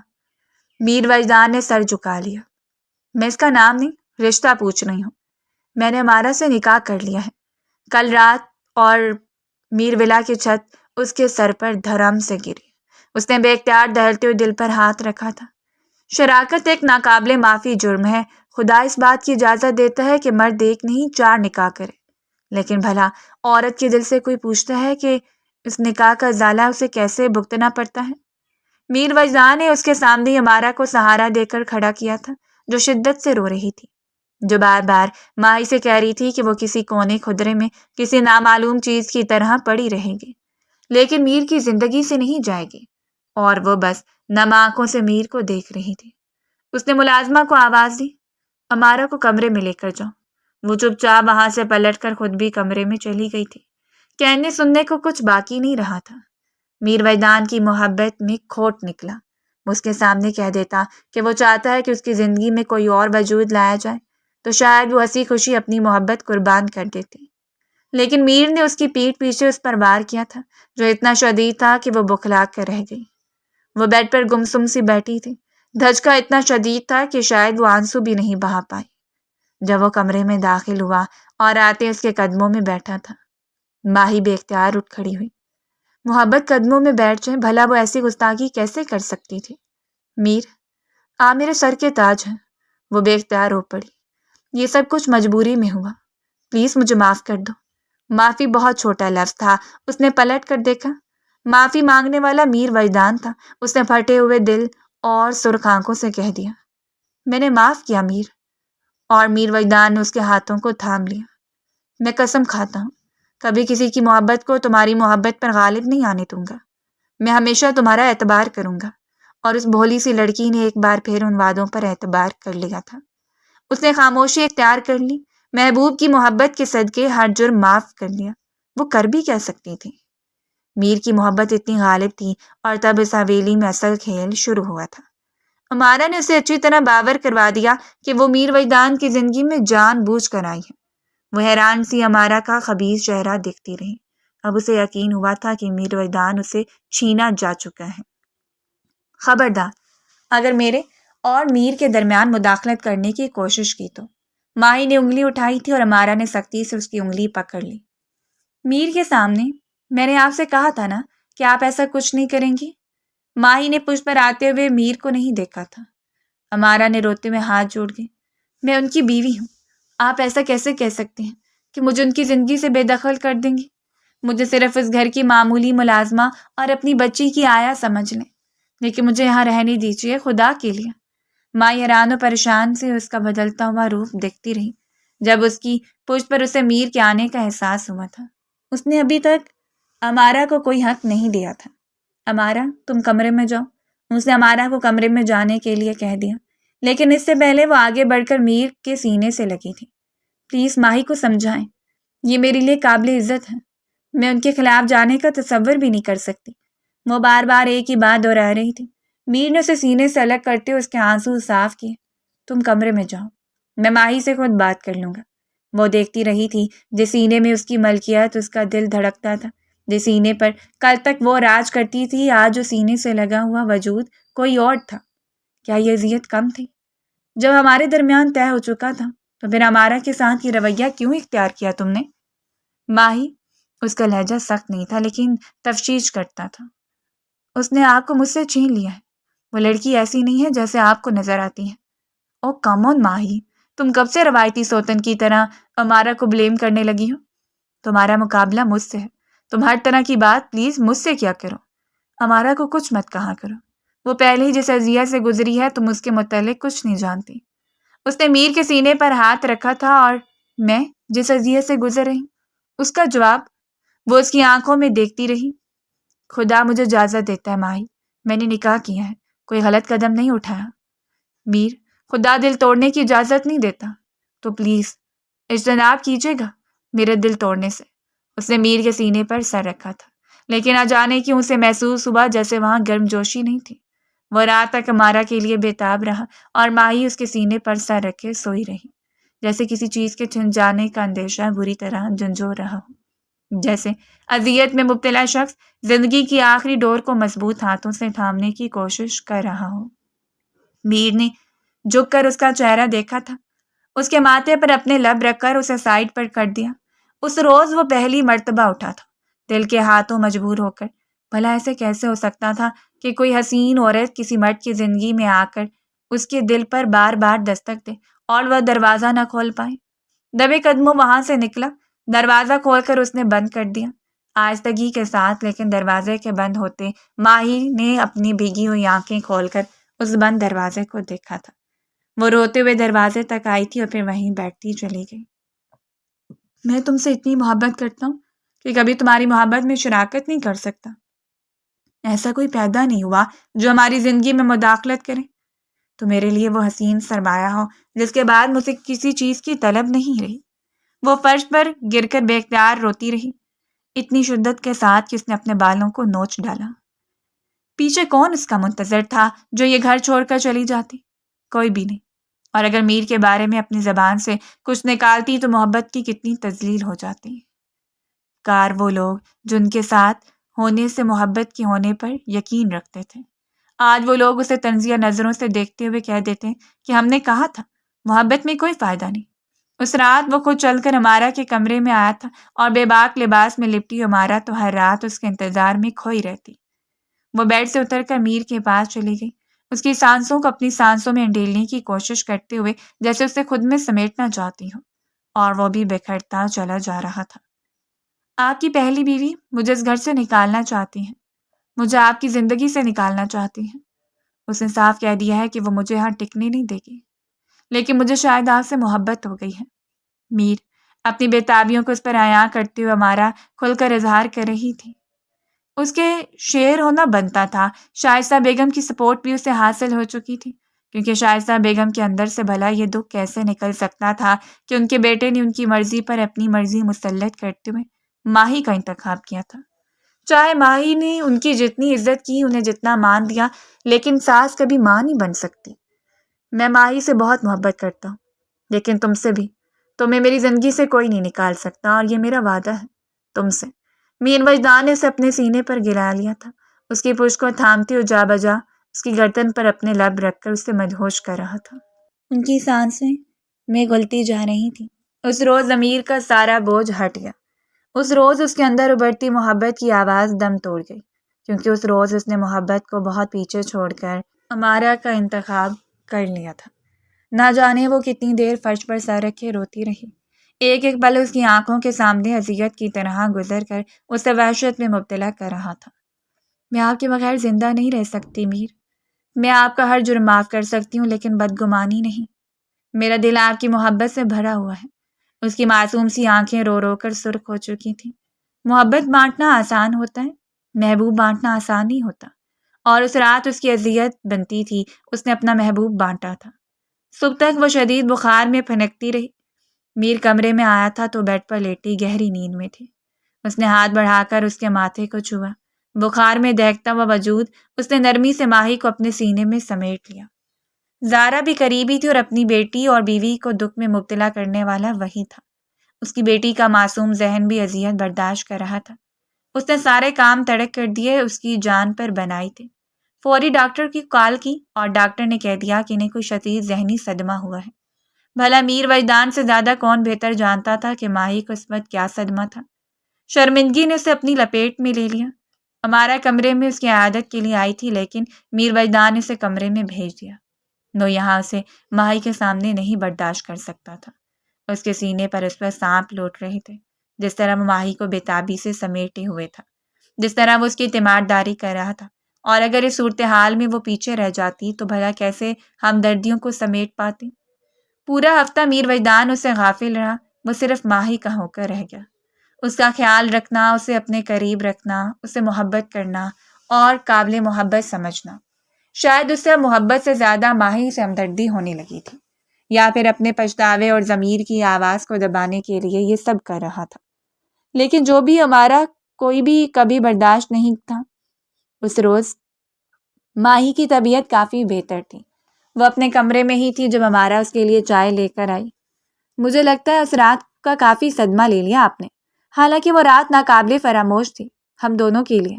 میر وجدان نے سر جھکا لیا۔ میں اس کا نام نہیں، رشتہ پوچھ رہی ہوں۔ میں نے ہمارا سے نکاح کر لیا ہے کل رات، اور میر ولا کی چھت اس کے سر پر دھڑام سے گری۔ اس نے بے اختیار دہلتے ہوئے دل پر ہاتھ رکھا تھا۔ شراکت ایک ناقابل معافی جرم ہے۔ خدا اس بات کی اجازت دیتا ہے کہ مرد ایک نہیں 4 نکاح کرے، لیکن بھلا عورت کے دل سے کوئی پوچھتا ہے کہ اس نکاح کا ازالہ اسے کیسے بھگتنا پڑتا ہے؟ میر وجدان نے اس کے سامنے ہمارا کو سہارا دے کر کھڑا کیا تھا، جو شدت سے رو رہی تھی، جو بار بار ماہی سے کہہ رہی تھی کہ وہ کسی کونے خدرے میں کسی نامعلوم چیز کی طرح پڑی رہے گی، لیکن میر کی زندگی سے نہیں جائے گی، اور وہ بس نم آنکھوں سے میر کو دیکھ رہی تھی۔ اس نے ملازمہ کو آواز دی، ہمارا کو کمرے میں لے کر جاؤ۔ وہ چپ چاپ وہاں سے پلٹ کر خود بھی کمرے میں چلی گئی تھی۔ کہنے سننے کو کچھ باقی نہیں رہا تھا۔ میر وجدان کی محبت میں کھوٹ نکلا۔ اس کے سامنے کہہ دیتا کہ وہ چاہتا ہے کہ اس کی زندگی میں کوئی اور وجود لایا جائے، تو شاید وہ ہنسی خوشی اپنی محبت قربان کر دیتی، لیکن میر نے اس کی پیٹھ پیچھے اس پر وار کیا تھا، جو اتنا شدید تھا کہ وہ بکھلا کر رہ گئی۔ وہ بیڈ پر گمسم سی بیٹھی تھی۔ دھچکا اتنا شدید تھا کہ شاید وہ آنسو بھی نہیں بہا پائی۔ جب وہ کمرے میں داخل ہوا اور آتے اس کے قدموں میں بیٹھا تھا، ماہی بے اختیار اٹھ کھڑی ہوئی۔ محبت قدموں میں بیٹھ جائے، بھلا وہ ایسی گستاخی کیسے کر سکتی تھی؟ میر، آپ میرے سر کے تاج ہیں۔ وہ بے اختیار ہو پڑی۔ یہ سب کچھ مجبوری میں ہوا، پلیز مجھے معاف کر دو۔ معافی بہت چھوٹا لفظ تھا۔ اس نے پلٹ کر دیکھا۔ معافی مانگنے والا میر وجدان تھا۔ اس نے پھٹے ہوئے دل اور سرخ آنکھوں سے کہہ دیا، میں نے معاف کیا میر۔ اور میر وجدان نے اس کے ہاتھوں کو تھام لیا۔ میں قسم کھاتا ہوں کبھی کسی کی محبت کو تمہاری محبت پر غالب نہیں آنے دوں گا۔ میں ہمیشہ تمہارا اعتبار کروں گا۔ اور اس بھولی سی لڑکی نے ایک بار پھر ان وعدوں پر اعتبار کر لیا تھا۔ اس نے خاموشی اختیار کر لی۔ محبوب کی محبت کے صدقے ہر جرم معاف کر لیا۔ وہ کر بھی کہہ سکتی تھی۔ میر کی محبت اتنی غالب تھی، اور تب اس حویلی میں اصل کھیل شروع ہوا تھا۔ ہمارا نے اسے اچھی طرح باور کروا دیا کہ وہ میر وجدان کی زندگی میں جان بوجھ کر آئی ہے۔ وہ حیران سی ہمارا کا خبیث چہرہ دیکھتی رہی۔ اب اسے یقین ہوا تھا کہ میر وجدان اسے چھینا جا چکا ہے۔ خبردار اگر میرے اور میر کے درمیان مداخلت کرنے کی کوشش کی تو۔ ماہی نے انگلی اٹھائی تھی اور ہمارا نے سختی سے اس کی انگلی پکڑ لی۔ میر کے سامنے میں نے آپ سے کہا تھا نا کہ آپ ایسا کچھ نہیں کریں گی۔ ماہی نے پشت پر آتے ہوئے میر کو نہیں دیکھا تھا۔ ہمارا نے روتے ہوئے ہاتھ جوڑ گئے، میں ان کی بیوی ہوں، آپ ایسا کیسے کہہ سکتے ہیں کہ مجھے ان کی زندگی سے بے دخل کر دیں گی؟ مجھے صرف اس گھر کی معمولی ملازمہ اور اپنی بچی کی آیا سمجھ لیں، لیکن مجھے یہاں رہنے دیجیے خدا کے لیے۔ مائی حیران و پریشان سے اس کا بدلتا ہوا روپ دیکھتی رہی۔ جب اس کی پشت پر اسے میر کے آنے کا احساس ہوا تھا، اس نے ابھی تک امارا کو کوئی حق نہیں دیا تھا۔ امارا، تم کمرے میں جاؤ۔ اس نے امارا کو کمرے میں جانے کے لیے کہہ دیا، لیکن اس سے پہلے وہ آگے بڑھ کر میر کے سینے سے لگی تھی۔ پلیز ماہی کو سمجھائیں، یہ میرے لیے قابل عزت ہے، میں ان کے خلاف جانے کا تصور بھی نہیں کر سکتی۔ وہ بار بار ایک ہی بات دہرا رہی تھی۔ میر نے اسے سینے سے الگ کرتے اس کے آنسو صاف کیے۔ تم کمرے میں جاؤ، میں ماہی سے خود بات کر لوں گا۔ وہ دیکھتی رہی تھی جس سینے میں اس کی ملکیت، اس کا دل دھڑکتا تھا، جس سینے پر کل تک وہ راج کرتی تھی، آج اس سینے سے لگا ہوا وجود کوئی اور تھا۔ کیا یہ اذیت کم تھی؟ جب ہمارے درمیان طے ہو چکا تھا تو پھر ہمارا کے ساتھ یہ رویہ کیوں اختیار کیا تم نے؟ ماہی، اس کا لہجہ سخت نہیں تھا لیکن تفشیش کرتا تھا۔ اس نے آپ کو مجھ سے چھین لیا ہے۔ وہ لڑکی ایسی نہیں ہے جیسے آپ کو نظر آتی ہے۔ او کم آن ماہی، تم کب سے روایتی سوتن کی طرح ہمارا کو بلیم کرنے لگی ہو؟ تمہارا مقابلہ مجھ سے ہے۔ تم ہر طرح کی بات پلیز مجھ سے کیا کرو، ہمارا کو کچھ مت کہا کرو۔ وہ پہلے ہی جس اذیت سے گزری ہے تم اس کے متعلق کچھ نہیں جانتی۔ اس نے میر کے سینے پر ہاتھ رکھا تھا اور میں جس اذیت سے گزر رہی، اس کا جواب وہ اس کی آنکھوں میں دیکھتی رہی۔ خدا مجھے اجازت دیتا ہے ماہی، میں نے نکاح کیا ہے، کوئی غلط قدم نہیں اٹھایا۔ میر، خدا دل توڑنے کی اجازت نہیں دیتا، تو پلیز اجتناب کیجیے گا میرے دل توڑنے سے۔ اس نے میر کے سینے پر سر رکھا تھا، لیکن نہ جانے کیوں اسے محسوس ہوا جیسے وہاں گرم جوشی نہیں تھی۔ وہ رات تک ہمارا کے لیے بےتاب رہا اور ماہی اس کے سینے پر سر رکھے سوئی رہی، جیسے کسی چیز کے چھن جانے کا اندیشہ بری طرح جھنجھوڑ رہا ہو، جیسے اذیت میں مبتلا شخص زندگی کی آخری ڈور کو مضبوط ہاتھوں سے تھامنے کی کوشش کر رہا ہو۔ میر نے جھک کر اس کا چہرہ دیکھا تھا، اس کے ماتھے پر اپنے لب رکھ کر اسے سائڈ پر کر دیا۔ اس روز وہ پہلی مرتبہ اٹھا تھا، دل کے ہاتھوں مجبور ہو کر۔ بھلا ایسے کیسے ہو سکتا تھا کہ کوئی حسین عورت کسی مرد کی زندگی میں آ کر اس کے دل پر بار بار دستک دے اور وہ دروازہ نہ کھول پائے؟ دبے قدموں وہاں سے نکلا، دروازہ کھول کر اس نے بند کر دیا آہستگی کے ساتھ، لیکن دروازے کے بند ہوتے ماہی نے اپنی بھیگی ہوئی آنکھیں کھول کر اس بند دروازے کو دیکھا تھا۔ وہ روتے ہوئے دروازے تک آئی تھی اور پھر وہیں بیٹھتی چلی گئی۔ میں تم سے اتنی محبت کرتا ہوں کہ کبھی تمہاری محبت میں شراکت نہیں کر سکتا۔ ایسا کوئی پیدا نہیں ہوا جو ہماری زندگی میں مداخلت کرے۔ تو میرے لیے وہ حسین سرمایہ ہو جس کے بعد مجھے کسی چیز کی طلب نہیں رہی۔ وہ فرش پر گر کر بے اختیار روتی رہی، اتنی شدت کے ساتھ کہ اس نے اپنے بالوں کو نوچ ڈالا۔ پیچھے کون اس کا منتظر تھا جو یہ گھر چھوڑ کر چلی جاتی؟ کوئی بھی نہیں۔ اور اگر میر کے بارے میں اپنی زبان سے کچھ نکالتی تو محبت کی کتنی تذلیل ہو جاتی۔ کار وہ لوگ جو ان کے ساتھ ہونے سے محبت کے ہونے پر یقین رکھتے تھے، آج وہ لوگ اسے طنزیہ نظروں سے دیکھتے ہوئے کہہ دیتے کہ ہم نے کہا تھا محبت میں کوئی فائدہ نہیں۔ اس رات وہ خود چل کر ہمارا کے کمرے میں آیا تھا اور بے باک لباس میں لپٹی ہمارا تو ہر رات اس کے انتظار میں کھوئی رہتی۔ وہ بیڈ سے اتر کر میر کے پاس چلی گئی، اس کی سانسوں کو اپنی سانسوں میں انڈیلنے کی کوشش کرتے ہوئے جیسے اسے خود میں سمیٹنا چاہتی ہو، اور وہ بھی بکھرتا چلا جا رہا تھا۔ آپ کی پہلی بیوی مجھے اس گھر سے نکالنا چاہتی ہیں، مجھے آپ کی زندگی سے نکالنا چاہتی ہیں۔ اس نے صاف کہہ دیا ہے کہ وہ مجھے یہاں ٹکنے نہیں دے گی، لیکن مجھے شاید آپ سے محبت ہو گئی ہے۔ میر اپنی بےتابیوں کو اس پر عیاں کرتے ہوئے ہمارا کھل کر اظہار کر رہی تھی۔ اس کے شعر ہونا بنتا تھا، شائستہ بیگم کی سپورٹ بھی اسے حاصل ہو چکی تھی، کیونکہ شائستہ بیگم کے اندر سے بھلا یہ دکھ کیسے نکل سکتا تھا کہ ان کے بیٹے نے ان کی مرضی پر اپنی مرضی مسلط کرتے ہوئے ماہی کا انتخاب کیا تھا۔ چاہے ماہی نے ان کی جتنی عزت کی، انہیں جتنا مان دیا، لیکن ساس کبھی ماں نہیں بن سکتی۔ میں ماہی سے بہت محبت کرتا ہوں، لیکن تم سے بھی۔ تمہیں میری زندگی سے کوئی نہیں نکال سکتا، اور یہ میرا وعدہ ہے تم سے۔ میر وجدان نے اسے اپنے سینے پر گرا لیا تھا، اس کی پشت کو تھامتے ہوئے جا بجا اس کی گردن پر اپنے لب رکھ کر اسے مدہوش کر رہا تھا۔ ان کی سانسیں میں گھلتی جا رہی تھیں۔ اس روز امیر کا سارا بوجھ ہٹ گیا۔ اس روز اس کے اندر ابھرتی محبت کی آواز دم توڑ گئی، کیونکہ اس روز اس نے محبت کو بہت پیچھے چھوڑ کر ہمارا کا انتخاب کر لیا تھا۔ نہ جانے وہ کتنی دیر فرش پر سر رکھے روتی رہی، ایک ایک پل اس کی آنکھوں کے سامنے اذیت کی طرح گزر کر اسے وحشت میں مبتلا کر رہا تھا۔ میں آپ کے بغیر زندہ نہیں رہ سکتی میر، میں آپ کا ہر جرم معاف کر سکتی ہوں، لیکن بدگمانی نہیں۔ میرا دل آپ کی محبت سے بھرا ہوا ہے۔ اس کی معصوم سی آنکھیں رو رو کر سرخ ہو چکی تھیں۔ محبت بانٹنا آسان ہوتا ہے، محبوب بانٹنا آسان نہیں ہوتا، اور اس رات اس کی اذیت بنتی تھی اس نے اپنا محبوب بانٹا تھا۔ صبح تک وہ شدید بخار میں پھنکتی رہی۔ میر کمرے میں آیا تھا تو بیڈ پر لیٹی گہری نیند میں تھی۔ اس نے ہاتھ بڑھا کر اس کے ماتھے کو چھوا، بخار میں دہکتا ہوا وجود اس نے نرمی سے ماہی کو اپنے سینے میں سمیٹ لیا۔ زارا بھی قریبی تھی اور اپنی بیٹی اور بیوی کو دکھ میں مبتلا کرنے والا وہی تھا۔ اس کی بیٹی کا معصوم ذہن بھی اذیت برداشت کر رہا تھا۔ اس نے سارے کام تڑک کر دیے اس کی جان پر بنائی تھے۔ فوری ڈاکٹر کی کال کی اور ڈاکٹر نے کہہ دیا کہ انہیں کوئی شدید ذہنی صدمہ ہوا ہے۔ بھلا میر وجدان سے زیادہ کون بہتر جانتا تھا کہ ماہی کو اس وقت کیا صدمہ تھا۔ شرمندگی نے اسے اپنی لپیٹ میں لے لیا۔ ہمارا کمرے میں اس کی عیادت کے لیے آئی تھی، لیکن میر وجدان نے اسے کمرے میں بھیج دیا۔ وہ یہاں اسے ماہی کے سامنے نہیں برداشت کر سکتا تھا۔ اس کے سینے پر اس پر سانپ لوٹ رہے تھے، جس طرح وہ ماہی کو بےتابی سے سمیٹے ہوئے تھا، جس طرح وہ اس کی اعتماد داری کر رہا تھا، اور اگر اس صورتحال میں وہ پیچھے رہ جاتی تو بھلا کیسے ہمدردیوں کو سمیٹ پاتی۔ پورا ہفتہ میر وجدان اسے غافل رہا، وہ صرف ماہی کا ہو کر رہ گیا۔ اس کا خیال رکھنا، اسے اپنے قریب رکھنا، اسے محبت کرنا اور قابل محبت سمجھنا۔ شاید اس سے محبت سے زیادہ ماہی سے ہمدردی ہونے لگی تھی، یا پھر اپنے پچھتاوے اور ضمیر کی آواز کو دبانے کے لیے یہ سب کر رہا تھا۔ لیکن جو بھی ہمارا کوئی بھی کبھی برداشت نہیں تھا۔ اس روز ماہی کی طبیعت کافی بہتر تھی۔ وہ اپنے کمرے میں ہی تھی جب ہمارا اس کے لیے چائے لے کر آئی۔ مجھے لگتا ہے اس رات کا کافی صدمہ لے لیا آپ نے، حالانکہ وہ رات ناقابل فراموش تھی ہم دونوں کے لیے۔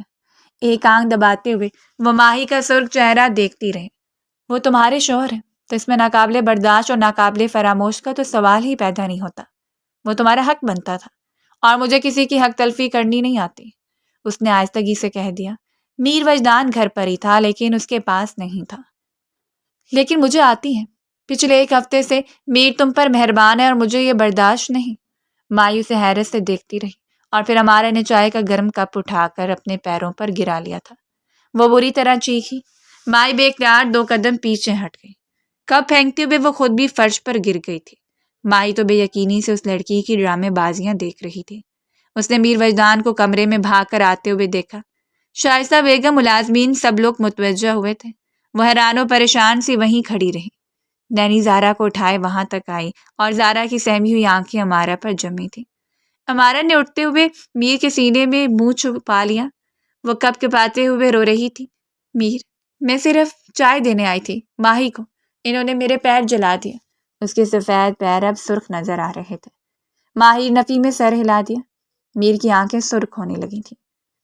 ایک آنکھ دباتے ہوئے وہ ماہی کا سرخ چہرہ دیکھتی رہی۔ وہ تمہارے شوہر ہیں تو اس میں ناقابل برداشت اور ناقابل فراموش کا تو سوال ہی پیدا نہیں ہوتا۔ وہ تمہارا حق بنتا تھا، اور مجھے کسی کی حق تلفی کرنی نہیں آتی، اس نے آہستگی سے کہہ دیا۔ میر وجدان گھر پر ہی تھا لیکن اس کے پاس نہیں تھا۔ لیکن مجھے آتی ہے۔ پچھلے ایک ہفتے سے میر تم پر مہربان ہے اور مجھے یہ برداشت نہیں۔ مائی اسے حیرت سے دیکھتی رہی، اور پھر ہمارا نے چائے کا گرم کپ اٹھا کر اپنے پیروں پر گرا لیا تھا۔ وہ بری طرح چیخی۔ مائی بے اختیار 2 قدم پیچھے ہٹ گئی۔ کپ پھینکتے ہوئے وہ خود بھی فرش پر گر گئی تھی۔ مائی تو بے یقینی سے اس لڑکی کی ڈرامے بازیاں دیکھ رہی تھی۔ اس نے میر وجدان کو کمرے میں بھاگ کر آتے ہوئے دیکھا۔ شائستہ بیگم، ملازمین، سب لوگ متوجہ ہوئے تھے۔ وہ حیران و پریشان سی وہیں کھڑی رہی۔ نینی زارا کو اٹھائے وہاں تک آئی اور زارا کی سہمی ہوئی آنکھیں امارا پر جمی تھی۔ امارا نے اٹھتے ہوئے میر کے سینے میں منہ چھپا لیا۔ وہ کپ کپاتے ہوئے رو رہی تھی۔ میر، میں صرف چائے دینے آئی تھی ماہی کو، انہوں نے میرے پیر جلا دیا۔ اس کے سفید پیر اب سرخ نظر آ رہے تھے۔ ماہی نفی میں سر ہلا دیا۔ میر کی آنکھیں سرخ ہونے لگی تھیں۔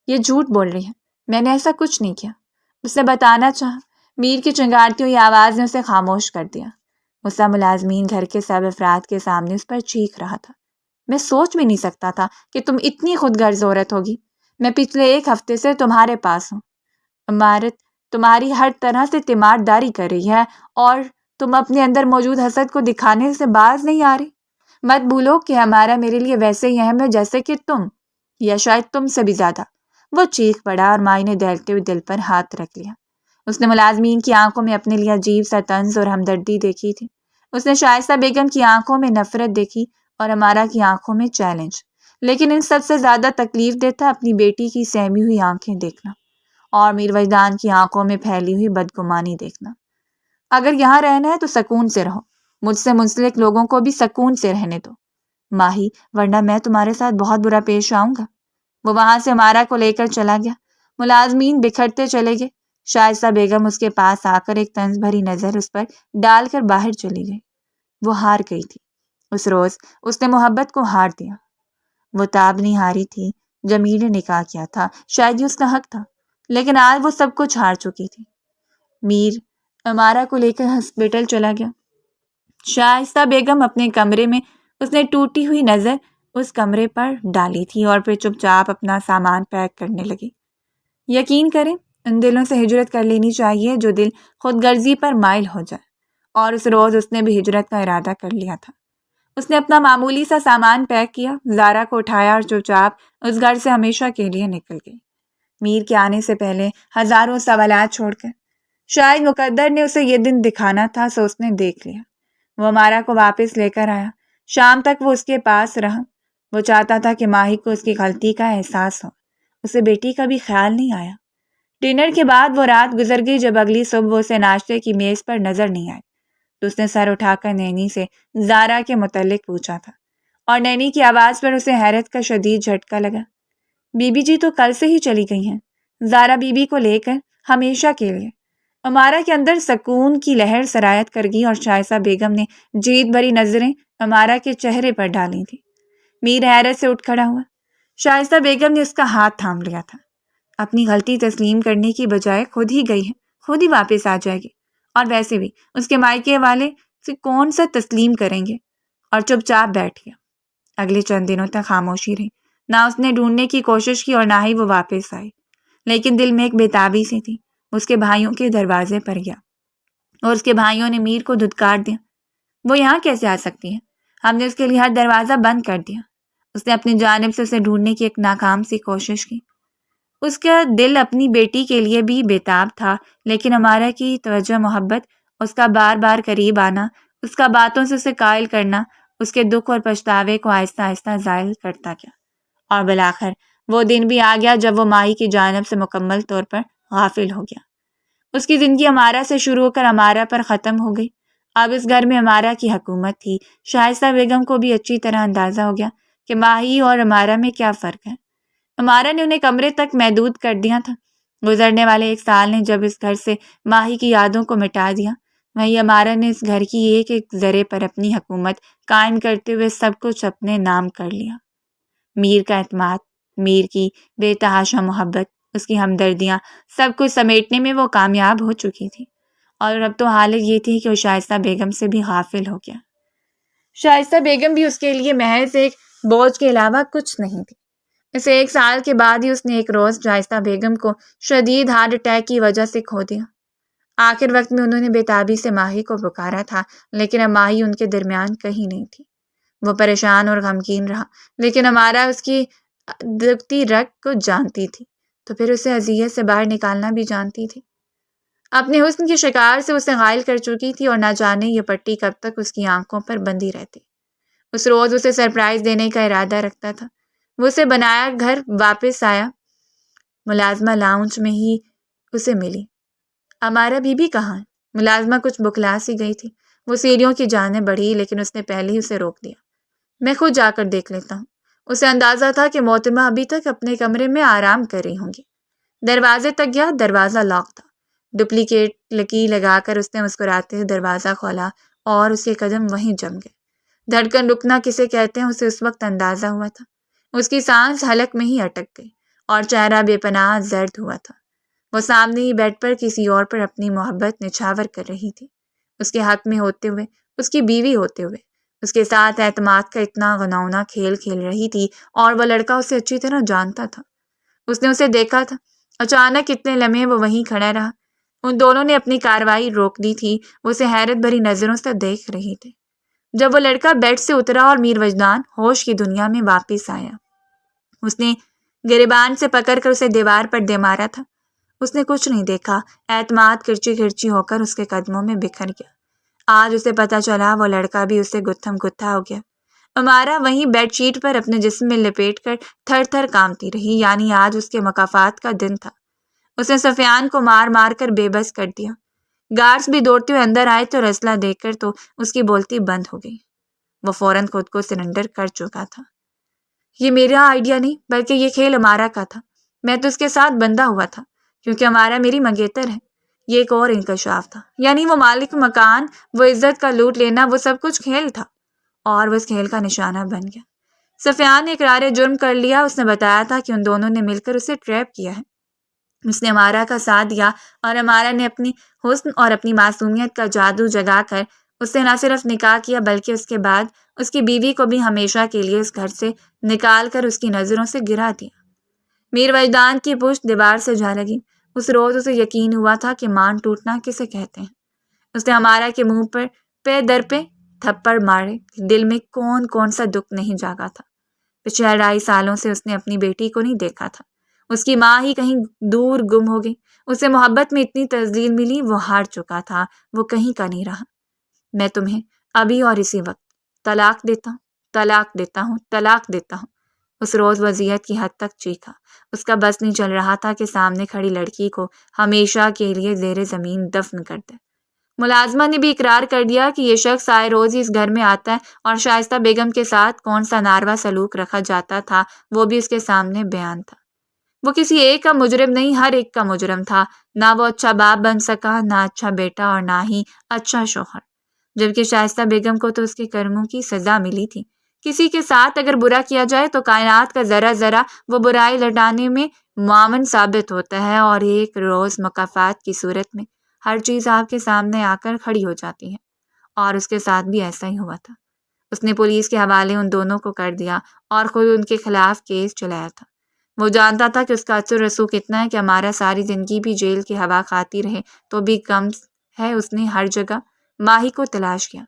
یہ جھوٹ بول رہی ہے، میں نے ایسا کچھ نہیں کیا، اس نے بتانا چاہا۔ میر کی چنگاڑتی ہوئی آواز نے اسے خاموش کر دیا۔ غصہ ملازمین گھر کے سب افراد کے سامنے اس پر چیخ رہا تھا۔ میں سوچ بھی نہیں سکتا تھا کہ تم اتنی خود غرض عورت ہوگی۔ میں پچھلے ایک ہفتے سے تمہارے پاس ہوں۔ عمارت تمہاری ہر طرح سے تیمارداری کر رہی ہے اور تم اپنے اندر موجود حسد کو دکھانے سے باز نہیں آ رہی۔ مت بھولو کہ ہمارا میرے لیے ویسے ہی اہم ہے جیسے کہ تم، یا شاید تم سے بھی زیادہ۔ وہ چیخ پڑا اور مائی نے دہلتے ہوئے دل پر ہاتھ رکھ لیا۔ اس نے ملازمین کی آنکھوں میں اپنے لیے عجیب سا طنز اور ہمدردی دیکھی تھی۔ اس نے شائستہ بیگم کی آنکھوں میں نفرت دیکھی اور امارا کی آنکھوں میں چیلنج، لیکن ان سب سے زیادہ تکلیف دہ تھا اپنی بیٹی کی سہمی ہوئی آنکھیں دیکھنا اور میر وجدان کی آنکھوں میں پھیلی ہوئی بدگمانی دیکھنا۔ اگر یہاں رہنا ہے تو سکون سے رہو، مجھ سے منسلک لوگوں کو بھی سکون سے رہنے دو ماہی، ورنہ میں تمہارے ساتھ بہت برا پیش آؤں گا۔ وہ وہاں سے امارا کو لے کر چلا گیا۔ ملازمین بکھرتے چلے گئے۔ شائستہ بیگم اس کے پاس آ کر ایک طنز بھری نظر اس پر ڈال کر باہر چلی گئی۔ وہ ہار گئی تھی۔ اس روز اس نے محبت کو ہار دیا۔ وہ تاب نہیں ہاری تھی۔ جمیل نے نکاح کیا تھا، شاید یہ اس کا حق تھا، لیکن آج وہ سب کچھ ہار چکی تھی۔ میر امارا کو لے کر ہسپتال چلا گیا۔ شائستہ بیگم اپنے کمرے میں، اس نے ٹوٹی ہوئی نظر اس کمرے پر ڈالی تھی اور پھر چپ چاپ اپنا سامان پیک کرنے لگی۔ یقین کریں، ان دلوں سے ہجرت کر لینی چاہیے جو دل خود غرضی پر مائل ہو جائے، اور اس روز اس نے بھی ہجرت کا ارادہ کر لیا تھا۔ اس نے اپنا معمولی سا سامان پیک کیا، زارا کو اٹھایا اور چپ چاپ اس گھر سے ہمیشہ کے لیے نکل گئی، میر کے آنے سے پہلے ہزاروں سوالات چھوڑ کر۔ شاید مقدر نے اسے یہ دن دکھانا تھا، سو اس نے دیکھ لیا۔ وہ امارا کو واپس لے کر آیا۔ شام تک وہ اس کے پاس رہا۔ وہ چاہتا تھا کہ ماہی کو اس کی غلطی کا احساس ہو۔ اسے بیٹی کا بھی خیال نہیں آیا۔ ڈنر کے بعد وہ رات گزر گئی جب اگلی صبح وہ اسے ناشتے کی میز پر نظر نہیں آئی تو اس نے سر اٹھا کر نینی سے زارا کے متعلق پوچھا تھا، اور نینی کی آواز پر اسے حیرت کا شدید جھٹکا لگا۔ بی بی جی تو کل سے ہی چلی گئی ہیں، زارا بی بی کو لے کر، ہمیشہ کے لیے۔ امارا کے اندر سکون کی لہر سرایت کر گئی اور شائستہ بیگم نے جیت بھری نظریں امارا کے چہرے پر ڈالی تھی۔ میر حیرت سے اٹھ کھڑا ہوا۔ شائستہ بیگم نے اس کا ہاتھ تھام لیا تھا۔ اپنی غلطی تسلیم کرنے کی بجائے خود ہی گئی ہے، خود ہی واپس آ جائے گی، اور ویسے بھی اس کے مائکے والے سے کون سا تسلیم کریں گے، اور چپ چاپ بیٹھ گیا۔ اگلے چند دنوں تک خاموشی رہی۔ نہ اس نے ڈھونڈنے کی کوشش کی اور نہ ہی وہ واپس آئی، لیکن دل میں ایک بےتابی سی تھی۔ اس کے بھائیوں کے دروازے پر گیا اور اس کے بھائیوں نے میر کو دھتکار دیا۔ وہ یہاں کیسے آ سکتی ہے؟ ہم نے اس کے لیے ہر دروازہ بند کر دیا۔ اس نے اپنی جانب سے اسے ڈھونڈنے کی ایک ناکام سی کوشش کی۔ اس کا دل اپنی بیٹی کے لیے بھی بےتاب تھا، لیکن امارا کی توجہ محبت، اس کا بار بار قریب آنا، اس کا باتوں سے اسے قائل کرنا اس کے دکھ اور پچھتاوے کو آہستہ آہستہ زائل کرتا گیا، اور بالآخر وہ دن بھی آ گیا جب وہ ماہی کی جانب سے مکمل طور پر غافل ہو گیا۔ اس کی زندگی امارہ سے شروع ہو کر امارہ پر ختم ہو گئی۔ اب اس گھر میں امارہ کی حکومت تھی۔ شائستہ بیگم کو بھی اچھی طرح اندازہ ہو گیا کہ ماہی اور امارہ میں کیا فرق ہے۔ امارہ نے انہیں کمرے تک محدود کر دیا تھا۔ گزرنے والے ایک سال نے جب اس گھر سے ماہی کی یادوں کو مٹا دیا، وہیں امارہ نے اس گھر کی ایک ایک ذرے پر اپنی حکومت قائم کرتے ہوئے سب کچھ اپنے نام کر لیا۔ میر کا اعتماد، میر کی بے تحاشا محبت، اس کی ہمدردیاں، سب کچھ سمیٹنے میں وہ کامیاب ہو چکی تھی، اور اب تو حالت یہ تھی کہ وہ شائستہ بیگم سے بھی غافل ہو گیا۔ شائستہ بیگم بھی اس کے لیے محض ایک بوجھ کے علاوہ کچھ نہیں تھی۔ اسے 1 سال کے بعد ہی اس نے ایک روز شائستہ بیگم کو شدید ہارٹ اٹیک کی وجہ سے کھو دیا۔ آخر وقت میں انہوں نے بے تابی سے ماہی کو پکارا تھا، لیکن اب ماہی ان کے درمیان کہیں نہیں تھی۔ وہ پریشان اور غمگین رہا، لیکن امارہ اس کی دکھتی رگ کو جانتی تھی، تو پھر اسے اذیت سے باہر نکالنا بھی جانتی تھی۔ اپنے حسن کے شکار سے اسے غائل کر چکی تھی، اور نہ جانے یہ پٹی کب تک اس کی آنکھوں پر بندھی رہتی۔ اس روز اسے سرپرائز دینے کا ارادہ رکھتا تھا۔ وہ اسے بنایا گھر واپس آیا، ملازمہ لاؤنج میں ہی اسے ملی۔ امارہ بی بی کہاں ہے؟ ملازمہ کچھ بکھلا سی گئی تھی۔ وہ سیڑھیوں کی جانب بڑھی، لیکن اس نے پہلے ہی اسے روک دیا۔ میں خود جا کر دیکھ لیتا ہوں۔ اسے اندازہ تھا کہ محترمہ ابھی تک اپنے کمرے میں آرام کر رہی ہوں گی۔ دروازے تک گیا، دروازہ لاک تھا۔ ڈپلیکیٹ لکی لگا کر اس نے مسکراتے ہوئے دروازہ کھولا، اور اس کے قدم وہیں جم گئے۔ دھڑکن رکنا کسے کہتے ہیں اسے اس وقت اندازہ ہوا تھا۔ اس کی سانس حلق میں ہی اٹک گئی، اور چہرہ بے پناہ زرد ہوا تھا۔ وہ سامنے ہی بیڈ پر کسی اور پر اپنی محبت نچھاور کر رہی تھی، اس کے حق میں ہوتے ہوئے، اس کی بیوی ہوتے ہوئے، اس کے ساتھ اعتماد کا اتنا غنونا کھیل کھیل رہی تھی، اور وہ لڑکا اسے اچھی طرح جانتا تھا۔ اس نے اسے دیکھا تھا۔ اچانک اتنے لمحے وہ وہیں کھڑا رہا۔ ان دونوں نے اپنی کارروائی روک دی تھی۔ وہ اسے حیرت بھری نظروں سے دیکھ رہے تھے۔ جب وہ لڑکا بیڈ سے اترا اور میر وجدان ہوش کی دنیا میں واپس آیا، اس نے گریبان سے پکڑ کر اسے دیوار پر دے مارا تھا۔ اس نے کچھ نہیں دیکھا۔ اعتماد کرچی کرچی ہو کر اس کے قدموں میں بکھر گیا۔ آج اسے پتا چلا وہ لڑکا بھی اسے گتھم گتھا ہو گیا۔ امارہ وہیں بیڈ شیٹ پر اپنے جسم میں لپیٹ کر تھر تھر کانپتی رہی، یعنی آج اس کے مکافات کا دن تھا۔ اس نے سفیان کو مار مار کر بے بس کر دیا۔ گارڈز بھی دوڑتے ہوئے اندر آئے تو اسلحہ دیکھ کر تو اس کی بولتی بند ہو گئی۔ وہ فوراً خود کو سرنڈر کر چکا تھا۔ یہ میرا آئیڈیا نہیں، بلکہ یہ کھیل امارہ کا تھا۔ میں تو اس کے ساتھ بندھا ہوا تھا، کیونکہ امارہ میری منگیتر ہے۔ یہ ایک اور انکشاف تھا، یعنی وہ مالک مکان، وہ عزت کا لوٹ لینا، وہ سب کچھ کھیل تھا، اور وہ اس کھیل کا نشانہ بن گیا۔ سفیان نے اقرار جرم کر لیا۔ اس نے بتایا تھا کہ ان دونوں نے مل کر اسے ٹریپ کیا ہے۔ اس نے امارہ کا ساتھ دیا، اور امارہ نے اپنی حسن اور اپنی معصومیت کا جادو جگا کر اس سے نہ صرف نکاح کیا، بلکہ اس کے بعد اس کی بیوی کو بھی ہمیشہ کے لیے اس گھر سے نکال کر اس کی نظروں سے گرا دیا۔ میر وجدان کی پشت دیوار سے جا لگی۔ اس روز اسے یقین ہوا تھا کہ مان ٹوٹنا کسے کہتے ہیں۔ اس نے امارہ کے منہ پر پے در پہ تھپڑ مارے۔ دل میں کون کون سا دکھ نہیں جاگا تھا۔ پچھلے 2.5 سالوں سے اس نے اپنی بیٹی کو نہیں دیکھا تھا۔ اس کی ماں ہی کہیں دور گم ہو گئی۔ اسے محبت میں اتنی تذلیل ملی، وہ ہار چکا تھا، وہ کہیں کا نہیں رہا۔ میں تمہیں ابھی اور اسی وقت طلاق دیتا ہوں، طلاق دیتا ہوں، طلاق دیتا ہوں۔ اس روز وہ اذیت کی حد تک چیخا۔ اس کا بس نہیں چل رہا تھا کہ سامنے کھڑی لڑکی کو ہمیشہ کے لیے زیر زمین دفن کر دے۔ ملازمہ نے بھی اقرار کر دیا کہ یہ شخص آئے روز ہی اس گھر میں آتا ہے، اور شائستہ بیگم کے ساتھ کون سا ناروا سلوک رکھا جاتا تھا وہ بھی اس کے سامنے بیان تھا۔ وہ کسی ایک کا مجرم نہیں، ہر ایک کا مجرم تھا۔ نہ وہ اچھا باپ بن سکا، نہ اچھا بیٹا، اور نہ ہی اچھا شوہر، جبکہ شائستہ بیگم کو تو اس کے کرموں کی سزا ملی تھی۔ کسی کے ساتھ اگر برا کیا جائے تو کائنات کا ذرہ ذرہ وہ برائی لٹانے میں معاون ثابت ہوتا ہے، اور ایک روز مکافات کی صورت میں ہر چیز آپ کے سامنے آ کر کھڑی ہو جاتی ہے، اور اس کے ساتھ بھی ایسا ہی ہوا تھا۔ اس نے پولیس کے حوالے ان دونوں کو کر دیا، اور خود ان کے خلاف کیس چلایا تھا۔ وہ جانتا تھا کہ اس کا اثر رسوخ اتنا ہے کہ ہمارا ساری زندگی بھی جیل کی ہوا کھاتی رہے تو بھی کم ہے۔ اس نے ہر جگہ ماہی کو تلاش کیا۔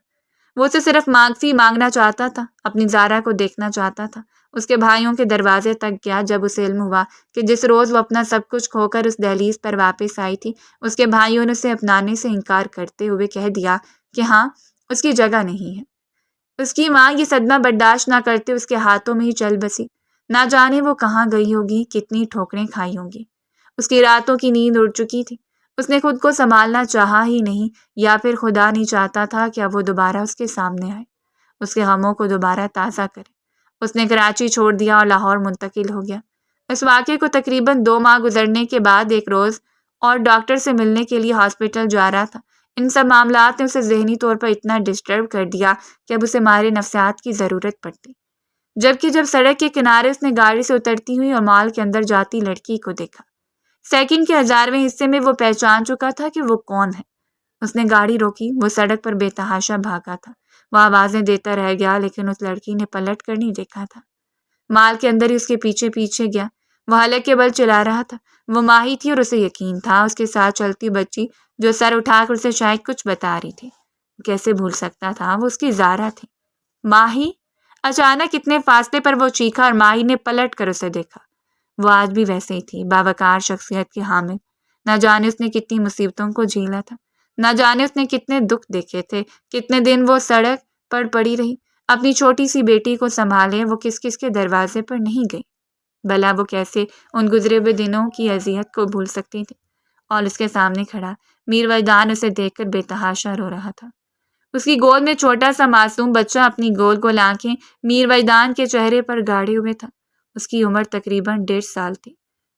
وہ اسے صرف معافی مانگنا چاہتا تھا، اپنی زارا کو دیکھنا چاہتا تھا۔ اس کے بھائیوں کے دروازے تک گیا۔ جب اسے علم ہوا کہ جس روز وہ اپنا سب کچھ کھو کر اس دہلیز پر واپس آئی تھی، اس کے بھائیوں نے اسے اپنانے سے انکار کرتے ہوئے کہہ دیا کہ ہاں، اس کی جگہ نہیں ہے۔ اس کی ماں یہ صدمہ برداشت نہ کرتے اس کے ہاتھوں میں ہی چل بسی۔ نہ جانے وہ کہاں گئی ہوگی، کتنی ٹھوکریں کھائی ہوں گی۔ اس کی راتوں کی نیند اڑ چکی تھی۔ اس نے خود کو سنبھالنا چاہا ہی نہیں، یا پھر خدا نہیں چاہتا تھا کہ اب وہ دوبارہ اس کے سامنے آئے، اس کے غموں کو دوبارہ تازہ کرے۔ اس نے کراچی چھوڑ دیا اور لاہور منتقل ہو گیا۔ اس واقعے کو تقریباً 2 ماہ گزرنے کے بعد ایک روز اور ڈاکٹر سے ملنے کے لیے ہاسپٹل جا رہا تھا۔ ان سب معاملات نے اسے ذہنی طور پر اتنا ڈسٹرب کر دیا کہ اب اسے ماہر نفسیات کی ضرورت پڑتی۔ جبکہ جب سڑک کے کنارے اس نے گاڑی سے اترتی ہوئی اور مال کے اندر جاتی لڑکی کو دیکھا، سیکنڈ کے 1000ویں حصے میں وہ پہچان چکا تھا کہ وہ کون ہے۔ اس نے گاڑی روکی، وہ سڑک پر بے تحاشا بھاگا تھا، وہ آوازیں دیتا رہ گیا، لیکن اس لڑکی نے پلٹ کر نہیں دیکھا تھا۔ مال کے اندر ہی اس کے پیچھے پیچھے گیا، وہ حلق کے بل چلا رہا تھا۔ وہ ماہی تھی اور اسے یقین تھا، اس کے ساتھ چلتی بچی جو سر اٹھا کر اسے شاید کچھ بتا رہی تھی۔ کیسے بھول سکتا تھا، وہ اس کی زارا تھی۔ ماہی! اچانک اتنے فاصلے پر وہ چیخا اور ماہی نے پلٹ کر اسے دیکھا۔ وہ آج بھی ویسے ہی تھی، باوقار شخصیت کی حامل۔ نہ جانے اس نے کتنی مصیبتوں کو جھیلا تھا، نہ جانے اس نے کتنے دکھ دیکھے تھے، کتنے دن وہ سڑک پر پڑی رہی اپنی چھوٹی سی بیٹی کو سنبھالے۔ وہ کس کس کے دروازے پر نہیں گئی، بھلا وہ کیسے ان گزرے ہوئے دنوں کی اذیت کو بھول سکتی تھی۔ اور اس کے سامنے کھڑا میر وجدان اسے دیکھ کر بے تحاشا رو رہا تھا۔ اس کی گود میں چھوٹا سا معصوم بچہ اپنی گول گول آنکھیں میر وجدان کے چہرے پر گاڑے ہوئے تھا۔ اس کی عمر تقریباً 1.5 سال تھی۔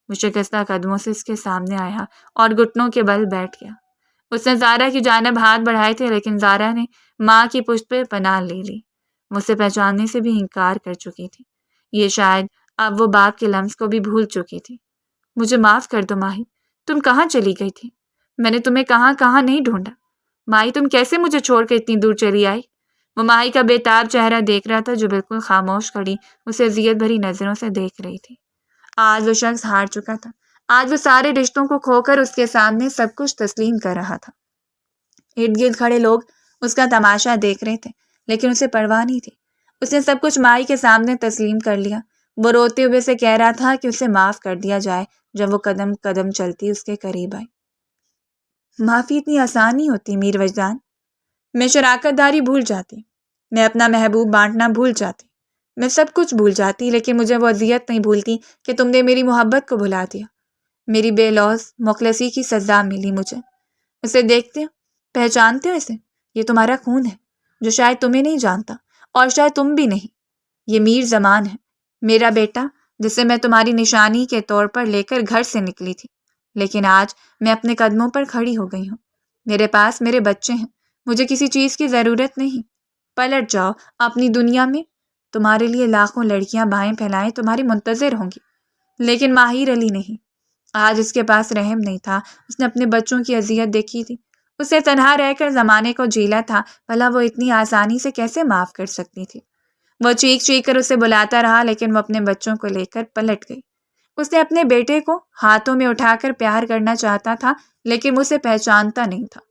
وہ شکستہ قدموں سے اس کے سامنے آیا اور گھٹنوں کے بل بیٹھ گیا۔ اس نے زارا کی جانب ہاتھ بڑھائے تھے، لیکن زارا نے ماں کی پشت پہ پناہ لے لی۔ وہ اسے پہچاننے سے بھی انکار کر چکی تھی۔ یہ شاید اب وہ باپ کے لمس کو بھی بھول چکی تھی۔ مجھے معاف کر دو ماہی، تم کہاں چلی گئی تھی؟ میں نے تمہیں کہاں کہاں نہیں ڈھونڈا۔ ماہی تم کیسے مجھے چھوڑ کے اتنی دور چلی آئی؟ وہ ماہی کا بے تاب چہرہ دیکھ رہا تھا، جو بالکل خاموش کھڑی اسے اذیت بھری نظروں سے دیکھ رہی تھی۔ آج وہ شخص ہار چکا تھا، آج وہ سارے رشتوں کو کھو کر اس کے سامنے سب کچھ تسلیم کر رہا تھا۔ ارد گرد کھڑے لوگ اس کا تماشا دیکھ رہے تھے، لیکن اسے پرواہ نہیں تھی۔ اس نے سب کچھ ماہی کے سامنے تسلیم کر لیا۔ وہ روتے ہوئے سے کہہ رہا تھا کہ اسے معاف کر دیا جائے۔ جب وہ قدم قدم چلتی اس کے قریب آئی۔ معافی اتنی آسان نہیں ہوتی میر وجدان۔ میں شراکت داری بھول جاتی، میں اپنا محبوب بانٹنا بھول جاتی، میں سب کچھ بھول جاتی، لیکن مجھے وہ اذیت نہیں بھولتی کہ تم نے میری محبت کو بھلا دیا۔ میری بے لوث مخلصی کی سزا ملی مجھے۔ اسے دیکھتے ہو، پہچانتے ہو اسے؟ یہ تمہارا خون ہے، جو شاید تمہیں نہیں جانتا، اور شاید تم بھی نہیں۔ یہ میر زمان ہے، میرا بیٹا، جسے میں تمہاری نشانی کے طور پر لے کر گھر سے نکلی تھی، لیکن آج میں اپنے قدموں پر کھڑی ہو گئی ہوں۔ میرے پاس میرے بچے ہیں، مجھے کسی چیز کی ضرورت نہیں۔ پلٹ جاؤ اپنی دنیا میں، تمہارے لیے لاکھوں لڑکیاں بائیں پھیلائیں تمہاری منتظر ہوں گی، لیکن ماہر علی نہیں۔ آج اس کے پاس رحم نہیں تھا، اس نے اپنے بچوں کی اذیت دیکھی تھی، اسے تنہا رہ کر زمانے کو جھیلا تھا، بھلا وہ اتنی آسانی سے کیسے معاف کر سکتی تھی؟ وہ چیخ چیخ کر اسے بلاتا رہا، لیکن وہ اپنے بچوں کو لے کر پلٹ گئی۔ اس نے اپنے بیٹے کو ہاتھوں میں اٹھا کر پیار کرنا چاہتا تھا، لیکن وہ اسے پہچانتا نہیں تھا۔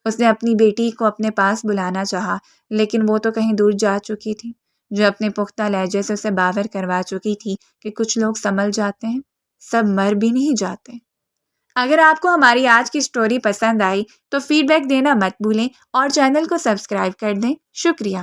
اس نے اپنی بیٹی کو اپنے پاس بلانا چاہا، لیکن وہ تو کہیں دور جا چکی تھی، جو اپنے پختہ لہجے سے اسے باور کروا چکی تھی کہ کچھ لوگ سنبھل جاتے ہیں، سب مر بھی نہیں جاتے۔ اگر آپ کو ہماری آج کی سٹوری پسند آئی تو فیڈ بیک دینا مت بھولیں اور چینل کو سبسکرائب کر دیں۔ شکریہ۔